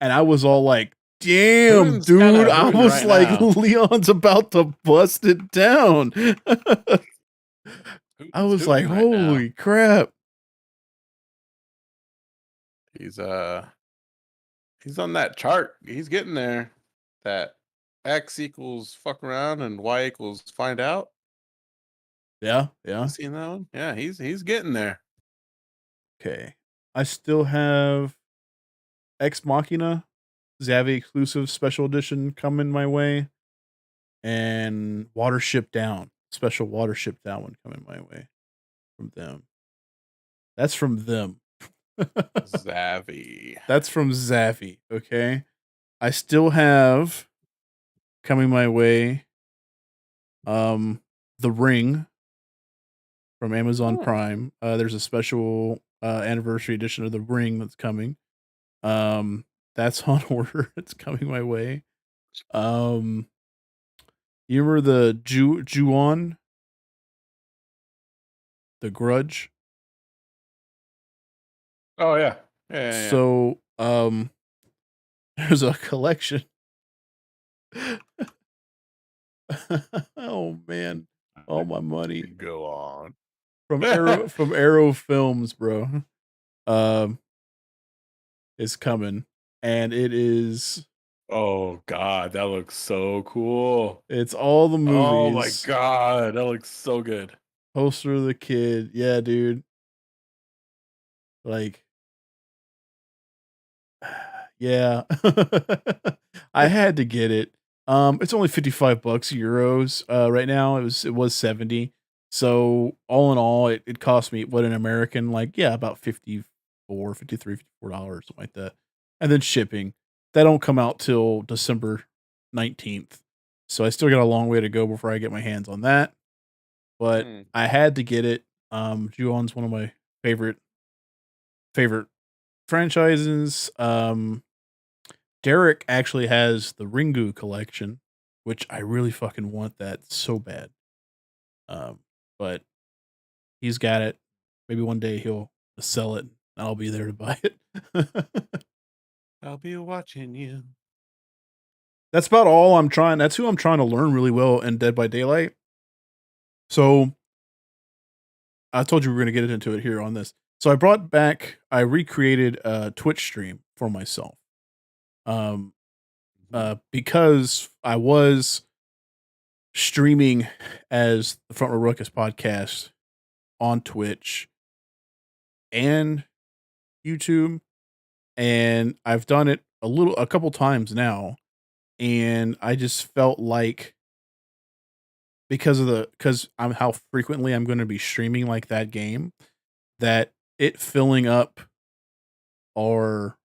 And I was all like, damn, Putin's kind dude. of I hooting was right like, now. Leon's about to bust it down. I Putin's was like, hooting right now. holy crap. He's he's on that chart. He's getting there. That X equals fuck around and Y equals find out. Yeah, You yeah. seen that one? Yeah, he's getting there. Okay. I still have Ex Machina, Zavi exclusive special edition coming my way, and Watership Down, special Watership Down one coming my way from them. That's from them. Zavi. That's from Zavi, okay? I still have coming my way The Ring from Amazon Hmm. Prime. There's a special anniversary edition of The Ring that's coming. That's on order. It's coming my way. You remember the Ju-on? The Grudge? Oh yeah. Yeah. So, there's a collection. Oh man, all my money Go on. from Arrow Films, bro. Um, is coming, and it is Oh god, that looks so cool. it's all the Oh my movies. god, that looks so good. Poster of the kid, yeah, dude. Like, yeah, I had to get it. It's only 55 bucks euros right now. It was 70. So all in all, it cost me what an American like about 54, 53, $54, something like that. And then shipping. That don't come out till December 19th. So I still got a long way to go before I get my hands on that. But Hmm. I had to get it. Ju-on's one of my favorite franchises. Derek actually has the Ringu collection, which I really fucking want that so bad. But he's got it. Maybe one day he'll sell it and I'll be there to buy it. I'll be watching you. That's about all I'm trying. That's who I'm trying to learn really well in Dead by Daylight. So I told you we were going to get into it here on this. So I recreated a Twitch stream for myself. Um, because I was streaming as the Front Row Ruckus podcast on Twitch and YouTube, and I've done it a couple times now, and I just felt like because I'm how frequently I'm going to be streaming like that game, that it filling up our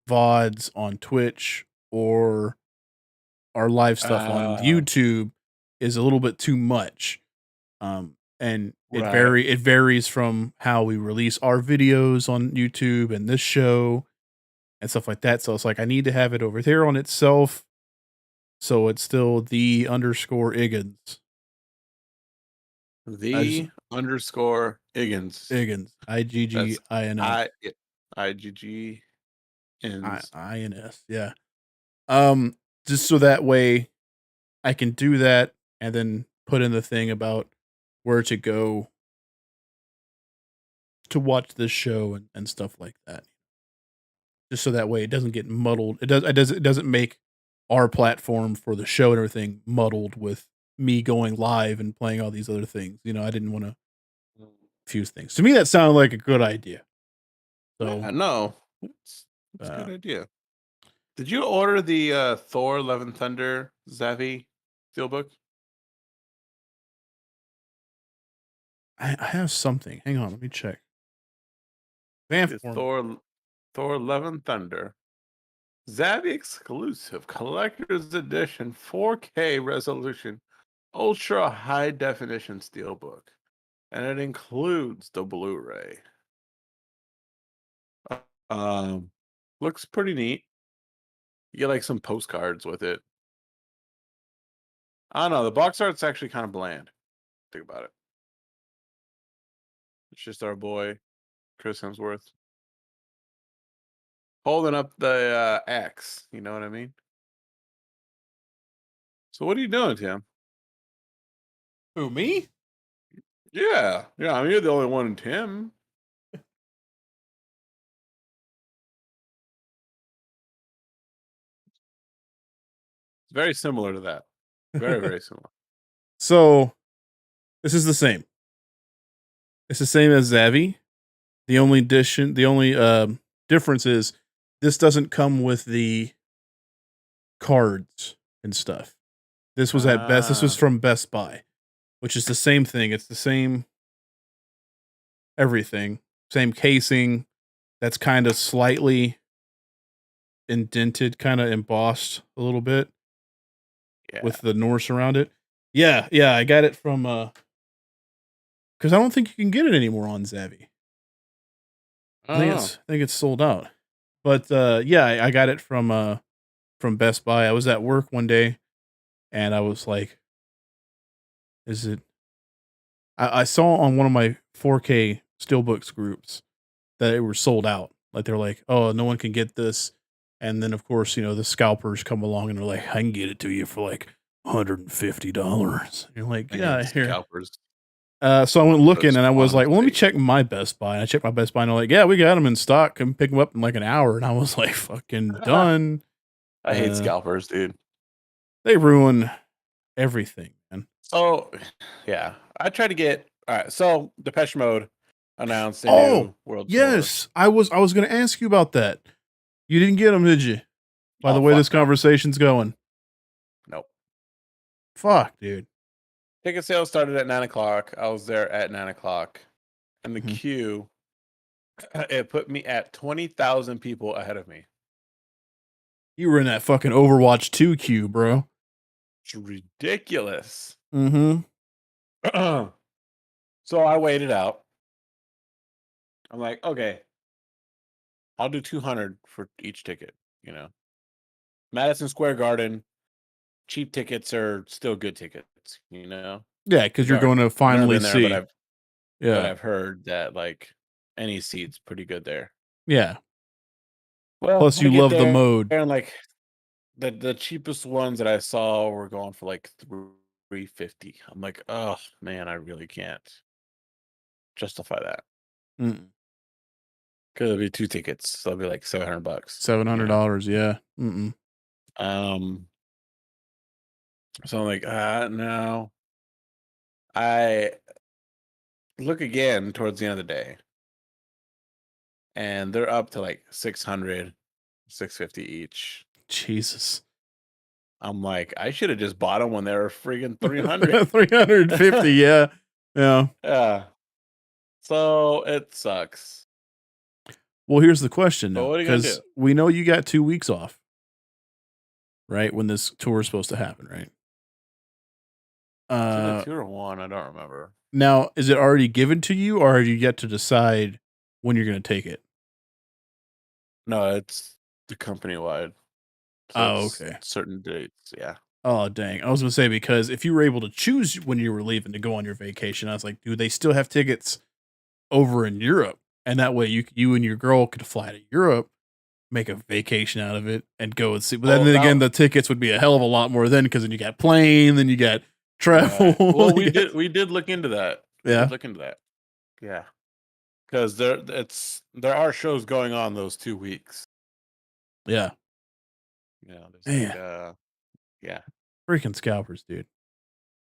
VODs on Twitch or our live stuff on Uh, YouTube is a little bit too much. And right. it varies from how we release our videos on YouTube and this show and stuff like that. So it's like I need to have it over there on itself, so it's still the underscore Iggins. The underscore Iggins. Iggins. That's IGGINS. IGG ins. INS. Yeah. Just so that way I can do that and then put in the thing about where to go to watch this show and stuff like that. Just so that way it doesn't get muddled. It doesn't make our platform for the show and everything muddled with me going live and playing all these other things. I didn't want to fuse things. To me, that sounded like a good idea. So, Yeah, no. It's a good uh, idea. Did you order the Thor Love and Thunder Zavi Steelbook? I have something. Hang on, let me check. It's Vanform. Thor Love and Thunder. Zavi exclusive collector's edition 4K resolution ultra high definition steelbook. And it includes the Blu-ray. Um looks pretty neat. You get like some postcards with it. I don't know, the box art's actually kind of bland. Think about it. It's just our boy Chris Hemsworth holding up the axe, you know what I mean? So what are you doing, Tim? Who, me? Yeah. Yeah, I mean you're the only one in Tim. It's very similar to that. Very, very similar. So, this is the same. It's the same as Zavi. The only difference is this doesn't come with the cards and stuff. This was at Best. This was Ah, from Best Buy, which is the same thing. It's the same everything, same casing. That's kind of slightly indented, kind of embossed a little bit yeah. with the Norse around it. Yeah, yeah, I got it from because I don't think you can get it anymore on Zavvi. Oh, I think it's sold out. But yeah, I got it from Best Buy. I was at work one day and I was like, is it I saw on one of my 4K Steelbooks groups that it were sold out. Like they're like, oh, no one can get this. And then of course, the scalpers come along and they're like, I can get it to you for like $150. You're like, I hate yeah, here. scalpers. So I went looking Those and I was like, well, let me honestly. check my Best Buy. And I checked my Best Buy and they're like, yeah, we got them in stock. Come pick them up in like an hour. And I was like, fucking done. I hate Uh, scalpers, dude. they ruin everything, man. So, yeah, I tried to get. All right, so Depeche Mode announced a Oh, new world tour. yes. I was going to ask you about that. You didn't get them, did you? By the Oh way fuck this no, conversation's going. nope. Fuck, dude. Ticket sales started at 9 o'clock. I was there at 9 o'clock, and the Mhm. queue it put me at 20,000 people ahead of me. You were in that fucking Overwatch 2 queue, bro. It's ridiculous. Mm-hmm. So I waited out. I'm like, okay, I'll do 200 for each ticket. You know, Madison Square Garden cheap tickets are still good tickets. You know, Yeah, because you're going regardless. to I've never finally been there, but see. I've Yeah. heard that like any seat's pretty good there. Yeah. Well, Plus I you get love the there mode. and like the cheapest ones that I saw were going for like 350. I'm like, oh man, I really can't justify that. Mm. Could it be two tickets? So it'll be like $700. You know. $700, yeah. Mm-mm. Um. So I'm like, no. I look again towards the end of the day, and they're up to like 600, 650 each. Jesus. I'm like, I should have just bought them when they were friggin' 300. 350, yeah. Yeah. Yeah. So it sucks. Well, here's the question But now, what are you gonna because do? we know you got 2 weeks off, right? When this tour is supposed to happen, right? It's either Uh, 2 or 1, I don't remember. now, is it already given to you, or have you yet to decide when you're going to take it? No, it's the company wide. So Oh, it's okay. certain dates. Yeah. Oh, dang. I was going to say, because if you were able to choose when you were leaving to go on your vacation, I was like, do they still have tickets over in Europe? And that way you and your girl could fly to Europe, make a vacation out of it, and go and see. But Well, then that again, the tickets would be a hell of a lot more then, because then you got plane, then you got travel. right. Well, you got, we did look into that. We yeah. did look into that. Yeah. Because there are shows going on those 2 weeks. Yeah. You know, there's like Man, yeah. freaking scalpers, dude.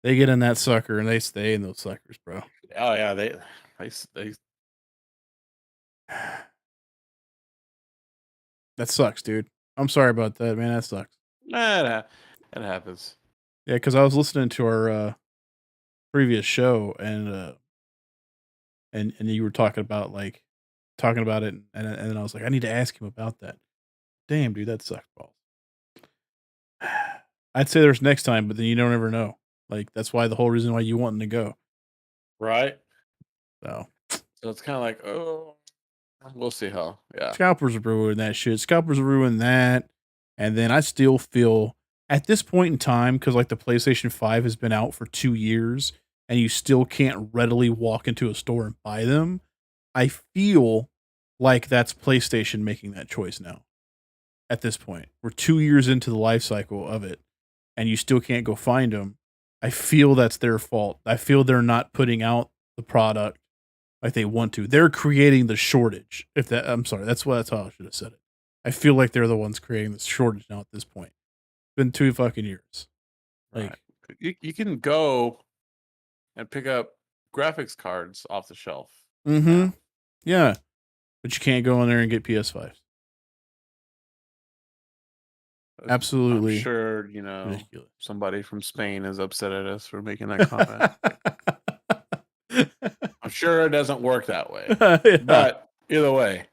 They get in that sucker and they stay in those suckers, bro. Oh yeah, they That sucks, dude. I'm sorry about that, man. That sucks. nah, it happens. Yeah, because I was listening to our previous show and you were talking about it and then I was like, I need to ask him about that. Damn, dude, that sucks balls. I'd say there's next time, but then you don't ever know. Like that's why the whole reason why you wanting to go. Right? So So it's kind of like, oh, we'll see how. Yeah. scalpers are ruining that shit. Scalpers are ruining that. And then I still feel at this point in time, because like the PlayStation 5 has been out for 2 years and you still can't readily walk into a store and buy them. I feel like that's PlayStation making that choice now. At this point, we're 2 years into the life cycle of it, and you still can't go find them. I feel that's their fault. I feel they're not putting out the product like they want to. They're creating the shortage. If that, I'm sorry, that's how I should have said it. I feel like they're the ones creating the shortage now at this point. It's been 2 fucking years. Right. Like, You can go and pick up graphics cards off the shelf mm-hmm. now. Yeah. but you can't go in there and get PS5s. I'm Absolutely sure ridiculous. somebody from Spain is upset at us for making that comment. I'm sure it doesn't work that way, Yeah. but either way,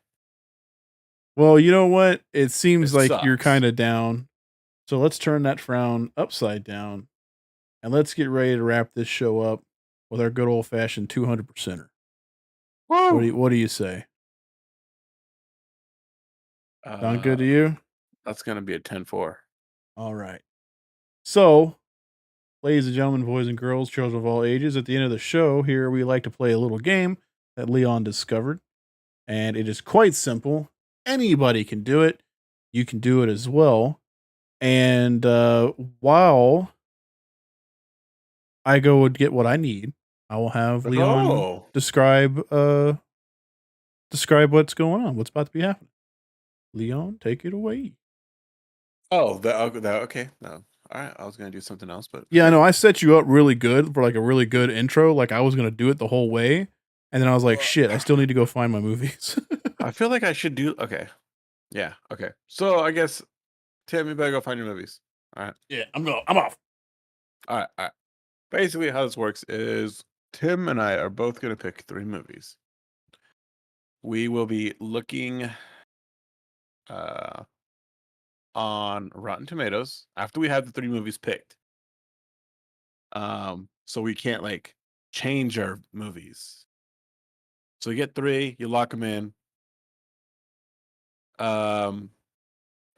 Well, you know what? It seems it like you're sucks. kind of down. So let's turn that frown upside down and let's get ready to wrap this show up with our good old fashioned 200%er. Woo! What do you say? Sound good to Uh, you? that's gonna be a 10-4. All right. So, ladies and gentlemen, boys and girls, children of all ages, at the end of the show, here we like to play a little game that Leon discovered. And it is quite simple. Anybody can do it. You can do it as well. And while I go and get what I need, I will have Leon describe what's going on, what's about to be happening. Leon, take it away. Oh, okay. No. All right. I was gonna do something else, but Yeah, I okay. know. I set you up really good for like a really good intro. Like I was gonna do it the whole way, and then I was like, shit, I still need to go find my movies. I feel like I should do. Okay. Yeah. Okay. So I guess Tim, you better go find your movies. All right. Yeah, I'm off. All right. All right. Basically, how this works is Tim and I are both gonna pick 3 movies. We will be looking uh on Rotten Tomatoes after we have the 3 movies picked. So we can't like change our movies. So you get 3, you lock them in. Um,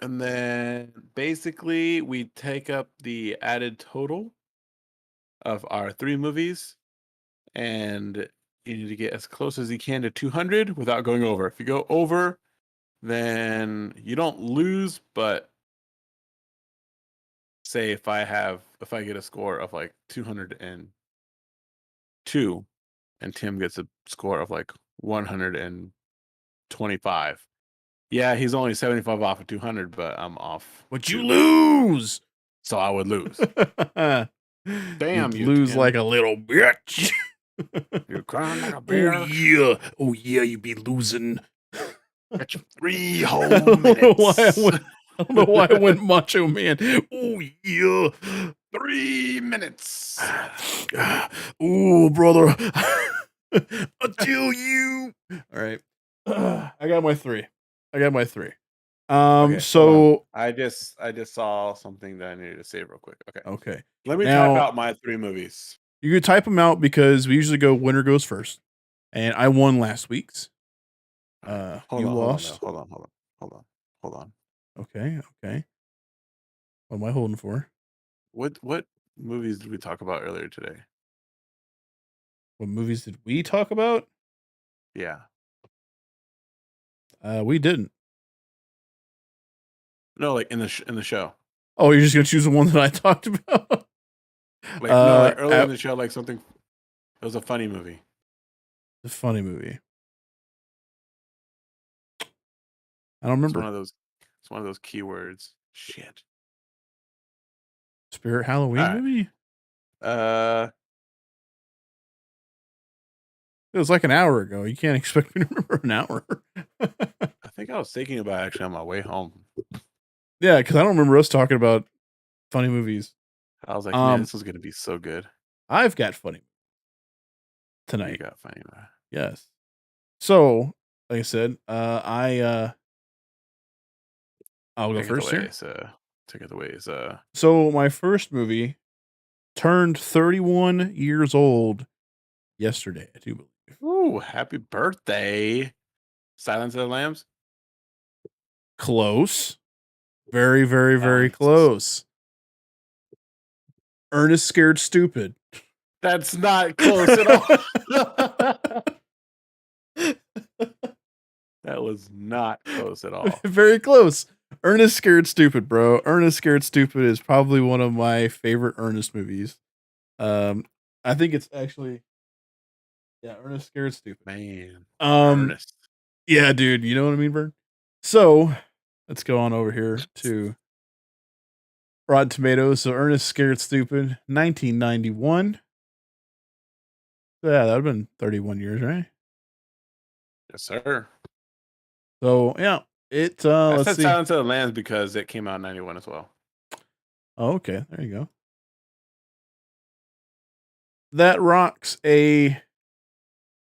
and then basically we take up the added total of our 3 movies, and you need to get as close as you can to 200 without going over. If you go over, then you don't lose, but say if I get a score of like 202 and Tim gets a score of like 125. Yeah, he's only 75 off of 200, but I'm off. But you lose. So I would lose. Damn, You'd you lose Tim. like a little bitch. You're crying like a bear. Oh yeah, you be losing. Got your 3 whole minutes. I don't know why I went Macho Man. Oh yeah, 3 minutes. Oh brother, until you. All right, I got my 3. Okay, So I just saw something that I needed to say real quick. okay, Let me now, type out my 3 movies. You could type them out because we usually go winner goes first, and I won last week's. You lost. Hold on. Okay. What am I holding for? What movies did we talk about earlier today? What movies did we talk about? Yeah. We didn't. No, like in the show. Oh, you're just gonna choose the one that I talked about? Like no, like earlier in the show, like something. It was a funny movie. A funny movie. I don't remember. It's one of those keywords. Shit. Spirit Halloween movie? It was like an hour ago. You can't expect me to remember an hour. I think I was thinking about it actually on my way home. Yeah, because I don't remember us talking about funny movies. I was like, man, this was gonna be so good. I've got funny tonight. You got funny. Yes. So, like I said, I'll go first here. Take it away. So my first movie turned 31 years old yesterday, I do believe. Ooh, happy birthday. Silence of the Lambs? Close. Very, very, very close. Ernest Scared Stupid. That's not close at all. That was not close at all. Very close. Ernest Scared Stupid, bro. Ernest Scared Stupid is probably one of my favorite Ernest movies. I think it's actually, Ernest Scared Stupid. Man. Ernest. Yeah, dude. You know what I mean, Vern? So let's go on over here to Rotten Tomatoes. So Ernest Scared Stupid, 1991. Yeah, that would have been 31 years, right? Yes, sir. So yeah, it I let's said see. Silence of the Lambs because it came out in 91 as well. Oh, okay, there you go. That rocks a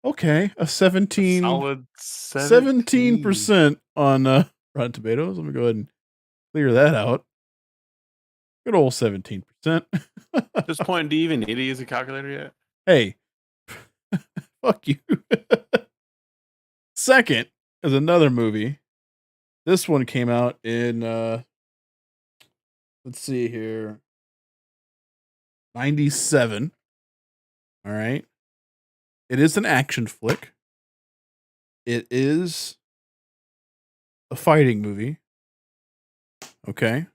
17 Solid 17. 17% on Rotten Tomatoes. Let me go ahead and clear that out. Good old 17%. At this point, do you even need to use a calculator yet? Hey, fuck you. Second is another movie. This one came out in let's see here, 97. All right. It is an action flick. It is a fighting movie. Okay.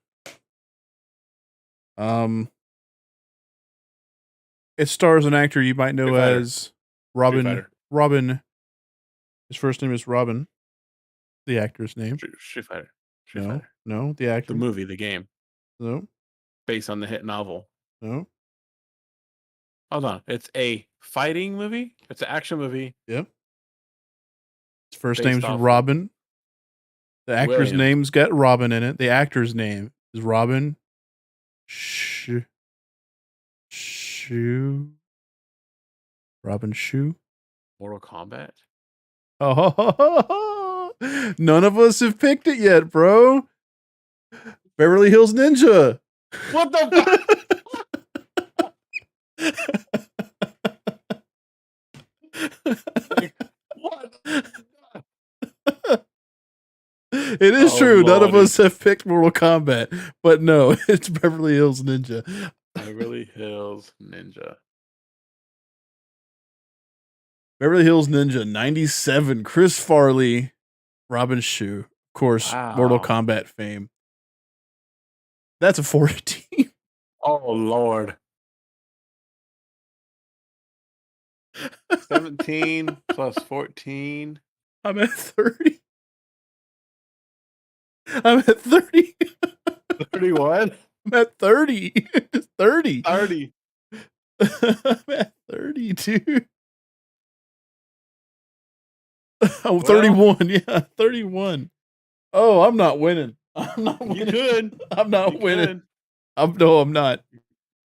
It stars an actor you might know Street Fighter. as Robin. Fighter. Robin. His first name is Robin. The actor's name. Street Fighter. No, the actor. The movie, the game, No, based on the hit novel. no. Hold on. It's a fighting movie? It's an action movie. Yep. His first Based name's off of Robin. The actor's Williams. name's got Robin in it. The actor's name is Robin Shue. Robin Shue. Mortal Kombat? Oh, none of us have picked it yet, bro. Beverly Hills Ninja. What the fuck? What? It is Oh, true. None of Lordy. us have picked Mortal Kombat, but no, it's Beverly Hills Ninja. Beverly Hills Ninja. Beverly Hills Ninja 97. Chris Farley, Robin Shue, of course, Mortal Wow. Kombat fame. That's a 14. Oh, Lord. 17 plus 14. I'm at 30. I'm at 30. 31? I'm at 30. It's 30. 30. I'm at 30, dude. Oh, Well, 31. Yeah, 31. Oh, I'm not winning. I'm not winning. You could. I'm not You winning. could. No, I'm not.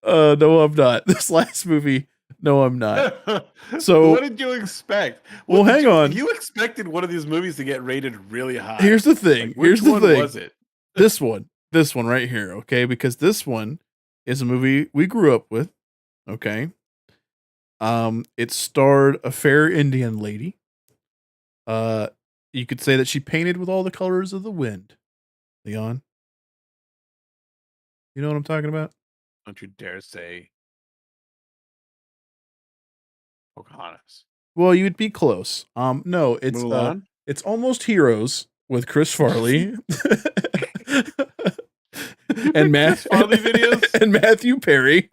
No, I'm not. This last movie, no, I'm not. So- what did you expect? Well, hang on. You expected one of these movies to get rated really high. Here's the thing. Like, which one was it? This one right here, okay? Because this one is a movie we grew up with, okay? It starred a fair Indian lady. You could say that she painted with all the colors of the wind. Leon, you know what I'm talking about? Don't you dare say Pocahontas. Well, you would be close. No, it's Mulan? it's Almost Heroes with Chris Farley and Chris Farley videos? and Matthew Perry.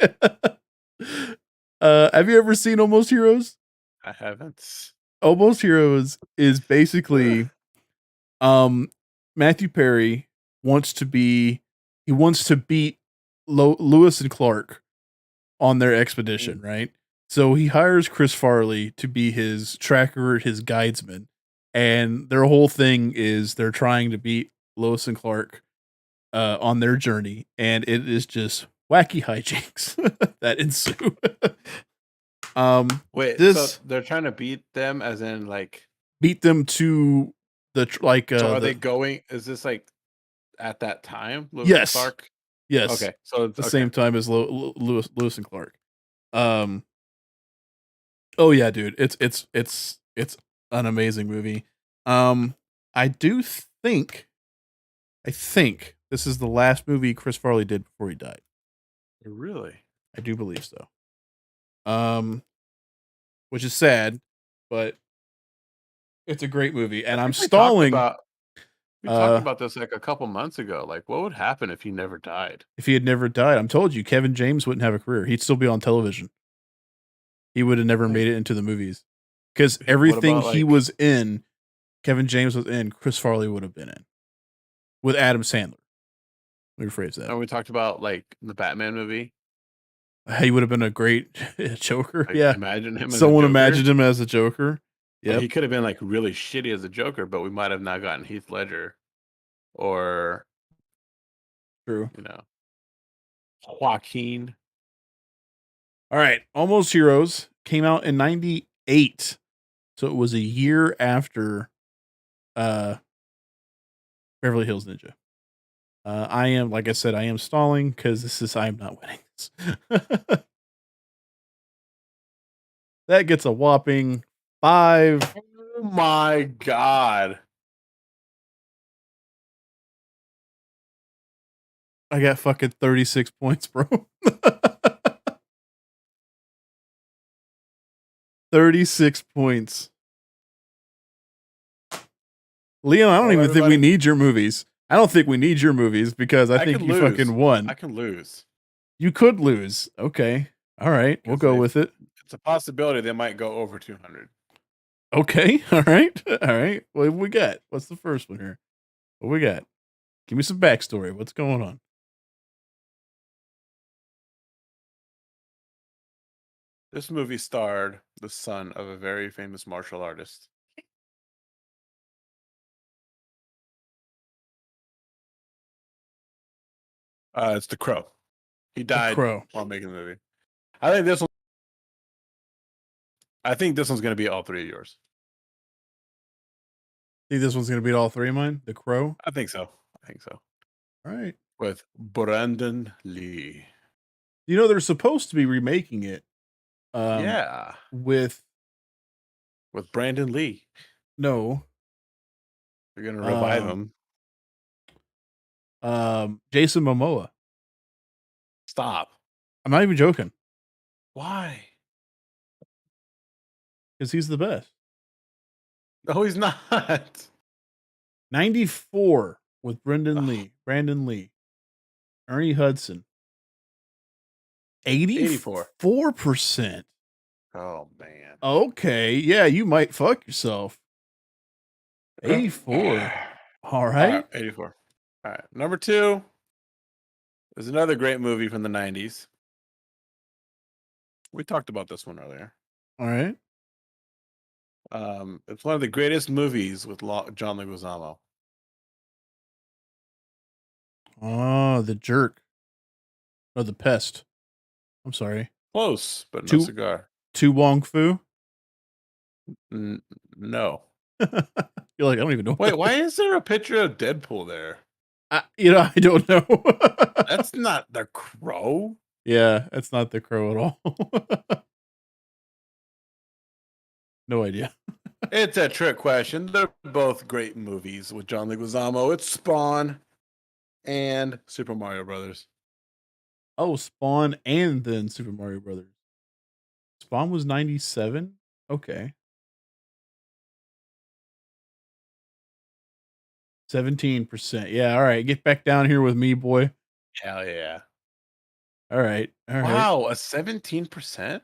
Have you ever seen Almost Heroes? I haven't. Almost Heroes is basically Matthew Perry wants to beat Lewis and Clark on their expedition, right? So he hires Chris Farley to be his tracker, his guidesman, and their whole thing is they're trying to beat Lewis and Clark on their journey, and it is just wacky hijinks that ensue. Wait, this- so they're trying to beat them as in like beat them to the so are they going is this like at that time? Lewis and Yes. Clark? yes, Okay. So it's the same time as Lewis and Clark. Oh yeah, dude, it's an amazing movie. I think this is the last movie Chris Farley did before he died. Really? I do believe so. Which is sad, but it's a great movie, and I'm stalling. We talked about this like a couple months ago. Like, what would happen if he never died? If he had never died, I'm told you, Kevin James wouldn't have a career. He'd still be on television. He would have never made it into the movies because everything about, he like- was in, Kevin James was in, Chris Farley would have been in with Adam Sandler. Let me rephrase that. And we talked about like the Batman movie. He would have been a great Joker. Like, yeah. Imagine him. Someone as a Joker. imagined him as a Joker. Yep. He could have been like really shitty as a Joker, but we might have not gotten Heath Ledger or True. Joaquin. All right. Almost Heroes came out in 98. So it was a year after Beverly Hills Ninja. I am, like I said, I am stalling because I am not winning this. That gets a whopping 5. Oh my god. I got fucking 36 points, bro. 36 points. Leon, I don't even think we need your movies. I don't think we need your movies because I think you fucking won. I can lose. You could lose. Okay. All right. We'll go with it. It's a possibility they might go over 200. Okay. All right. All right. What we got? What's the first one here? What we got? Give me some backstory. What's going on? This movie starred the son of a very famous martial artist. It's The Crow. He died while making the movie. I think this one's going to be all three of yours. Think this one's going to beat all three of mine? The Crow? I think so. All right. With Brandon Lee. You know, they're supposed to be remaking it. Yeah. With Brandon Lee. No. They're going to revive him. Jason Momoa. Stop. I'm not even joking. Why? Because he's the best. No, he's not. 94 with Brandon Lee. Ernie Hudson. 84%. Oh, man. Okay. Yeah, you might fuck yourself. 84. All right. 84. All right. Number 2 is another great movie from the 90s. We talked about this one earlier. All right. It's one of the greatest movies with John Leguizamo. Oh, The Jerk. Oh, The Pest. I'm sorry. Close, but no cigar. To Wong Fu? No. You're like, I don't even know. Wait, why is there a picture of Deadpool there? I don't know. That's not The Crow. Yeah, it's not The Crow at all. No idea. It's a trick question. They're both great movies with John Leguizamo. It's Spawn and Super Mario Brothers. Oh, Spawn and then Super Mario Brothers. Spawn was 97? Okay. 17%. Yeah, all right. Get back down here with me, boy. Hell yeah. All right. Wow, a 17%?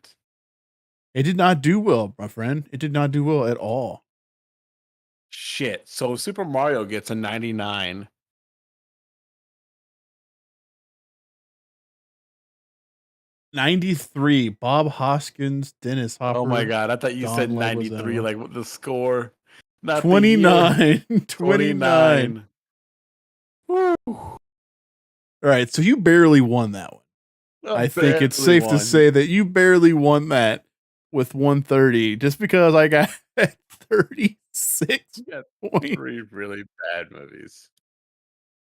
It did not do well, my friend. It did not do well at all. Shit. So Super Mario gets a 99. $93. Bob Hoskins, Dennis Hopper. Oh my god, I thought you said 93, like what the score. Not 29. 29. Woo. All right, so you barely won that one. I think it's safe to say that you barely won that with 130 just because I got 36 points. 3 really bad movies.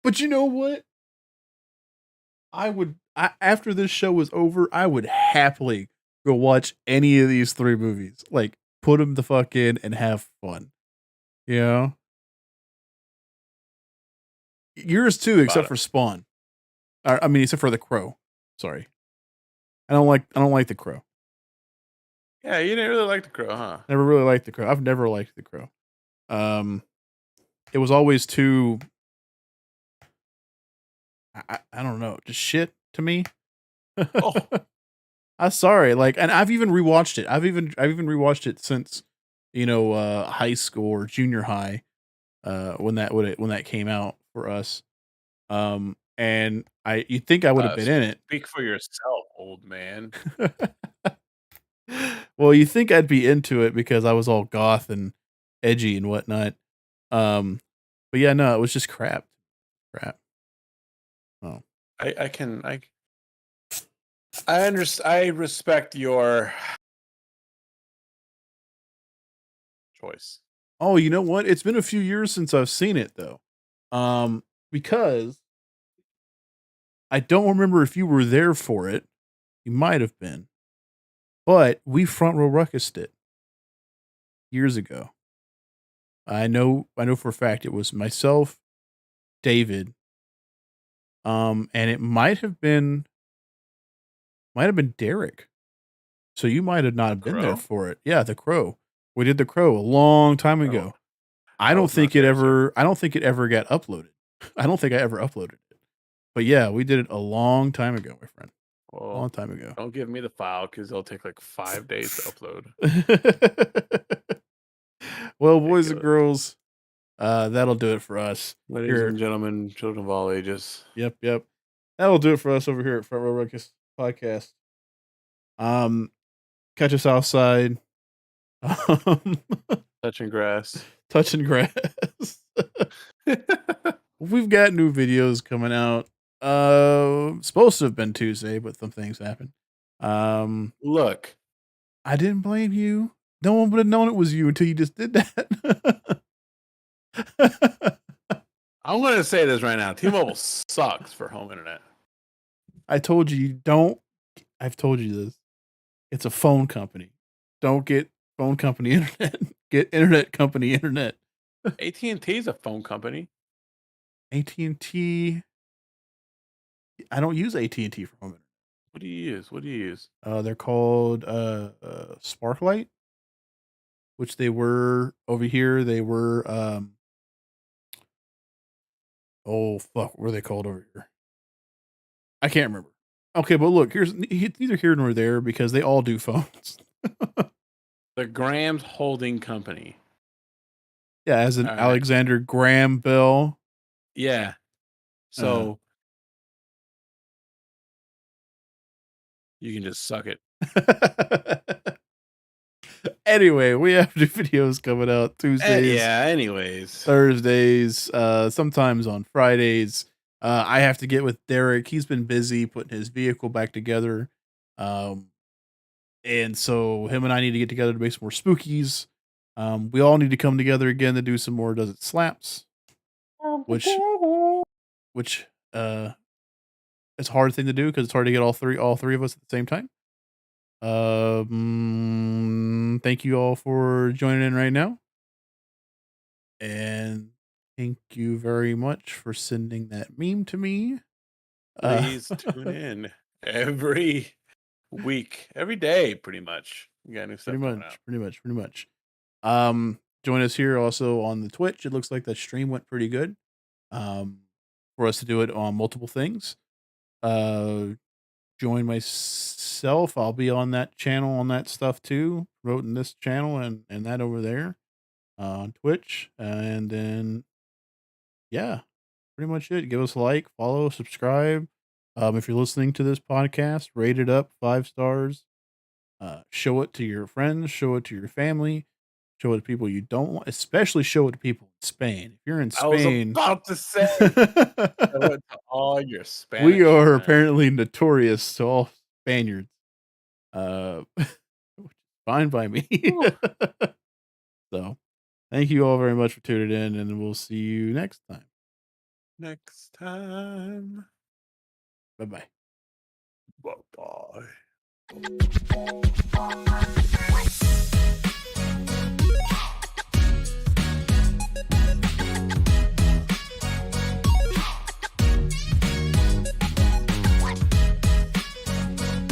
But you know what? After this show was over, I would happily go watch any of these 3 movies. Like, put them the fuck in and have fun. You know? Yours too, except for Spawn. I mean, except for The Crow. Sorry. I don't like The Crow. Yeah, you didn't really like The Crow, huh? Never really liked The Crow. I've never liked The Crow. It was always too I don't know, just shit to me. Oh. I'm sorry, like, and I've even rewatched it. I've even rewatched it since, high school or junior high, when that came out for us. And you'd think I would have been in it. Speak for yourself, old man. Well, you think I'd be into it because I was all goth and edgy and whatnot. Um, but yeah, no, it was just crap. Crap. Oh. I respect your choice. Oh, you know what? It's been a few years since I've seen it though. Because I don't remember if you were there for it. You might have been. But we front row ruckused it years ago. I know for a fact it was myself, David, and it might have been Derek. So you might have not been there Crow? for it. Yeah, The Crow. We did The Crow a long time Oh, ago. I I don't was not think it there, sir. ever got uploaded. I don't think I ever uploaded it. But yeah, we did it a long time ago, my friend. A Well, long time ago. don't give me the file because it'll take like 5 days to upload. Well, boys and Ridiculous. girls, that'll do it for us. Ladies Here. and gentlemen, children of all ages. Yep. That'll do it for us over here at Front Row Ruckus Podcast. Catch us outside. Touching grass. Touching grass. We've got new videos coming out. Supposed to have been Tuesday, but some things happened. Look, I didn't blame you. No one would have known it was you until you just did that. I'm going to say this right now. T-Mobile sucks for home internet. I told you don't. I've told you this. It's a phone company. Don't get phone company internet. Get internet company internet. AT&T is a phone company. AT&T. I don't use AT&T for home internet. What do you use? They're called Sparklight, which they were over here. They were oh fuck, what were they called over here? I can't remember. Okay, but look, here's neither here nor there because they all do phones. The Grams Holding Company. Yeah, as in All right. Alexander Graham Bell. Yeah. So you can just suck it. Anyway, we have new videos coming out Tuesdays. Anyways. Thursdays, sometimes on Fridays. I have to get with Derek. He's been busy putting his vehicle back together. And so him and I need to get together to make some more spookies. We all need to come together again to do some more Does It Slaps. Which it's a hard thing to do because it's hard to get all three of us at the same time. Thank you all for joining in right now. And thank you very much for sending that meme to me. Please tune in every week, every day, pretty much. We got new stuff coming out. Pretty much. Join us here also on the Twitch. It looks like the stream went pretty good. For us to do it on multiple things. Join myself. I'll be on that channel on that stuff too, promoting this channel and that over there on Twitch. And then yeah, pretty much it. Give us a like, follow, subscribe. If you're listening to this podcast, rate it up 5 stars. Show it to your friends, show it to your family, show it to people you don't want, especially show it to people in Spain. If you're in Spain, I was about to say, I went to all your Spanish. we are friends. apparently notorious to all Spaniards. Which is fine by me. So, thank you all very much for tuning in, and we'll see you next time. Bye-bye. Bye-bye.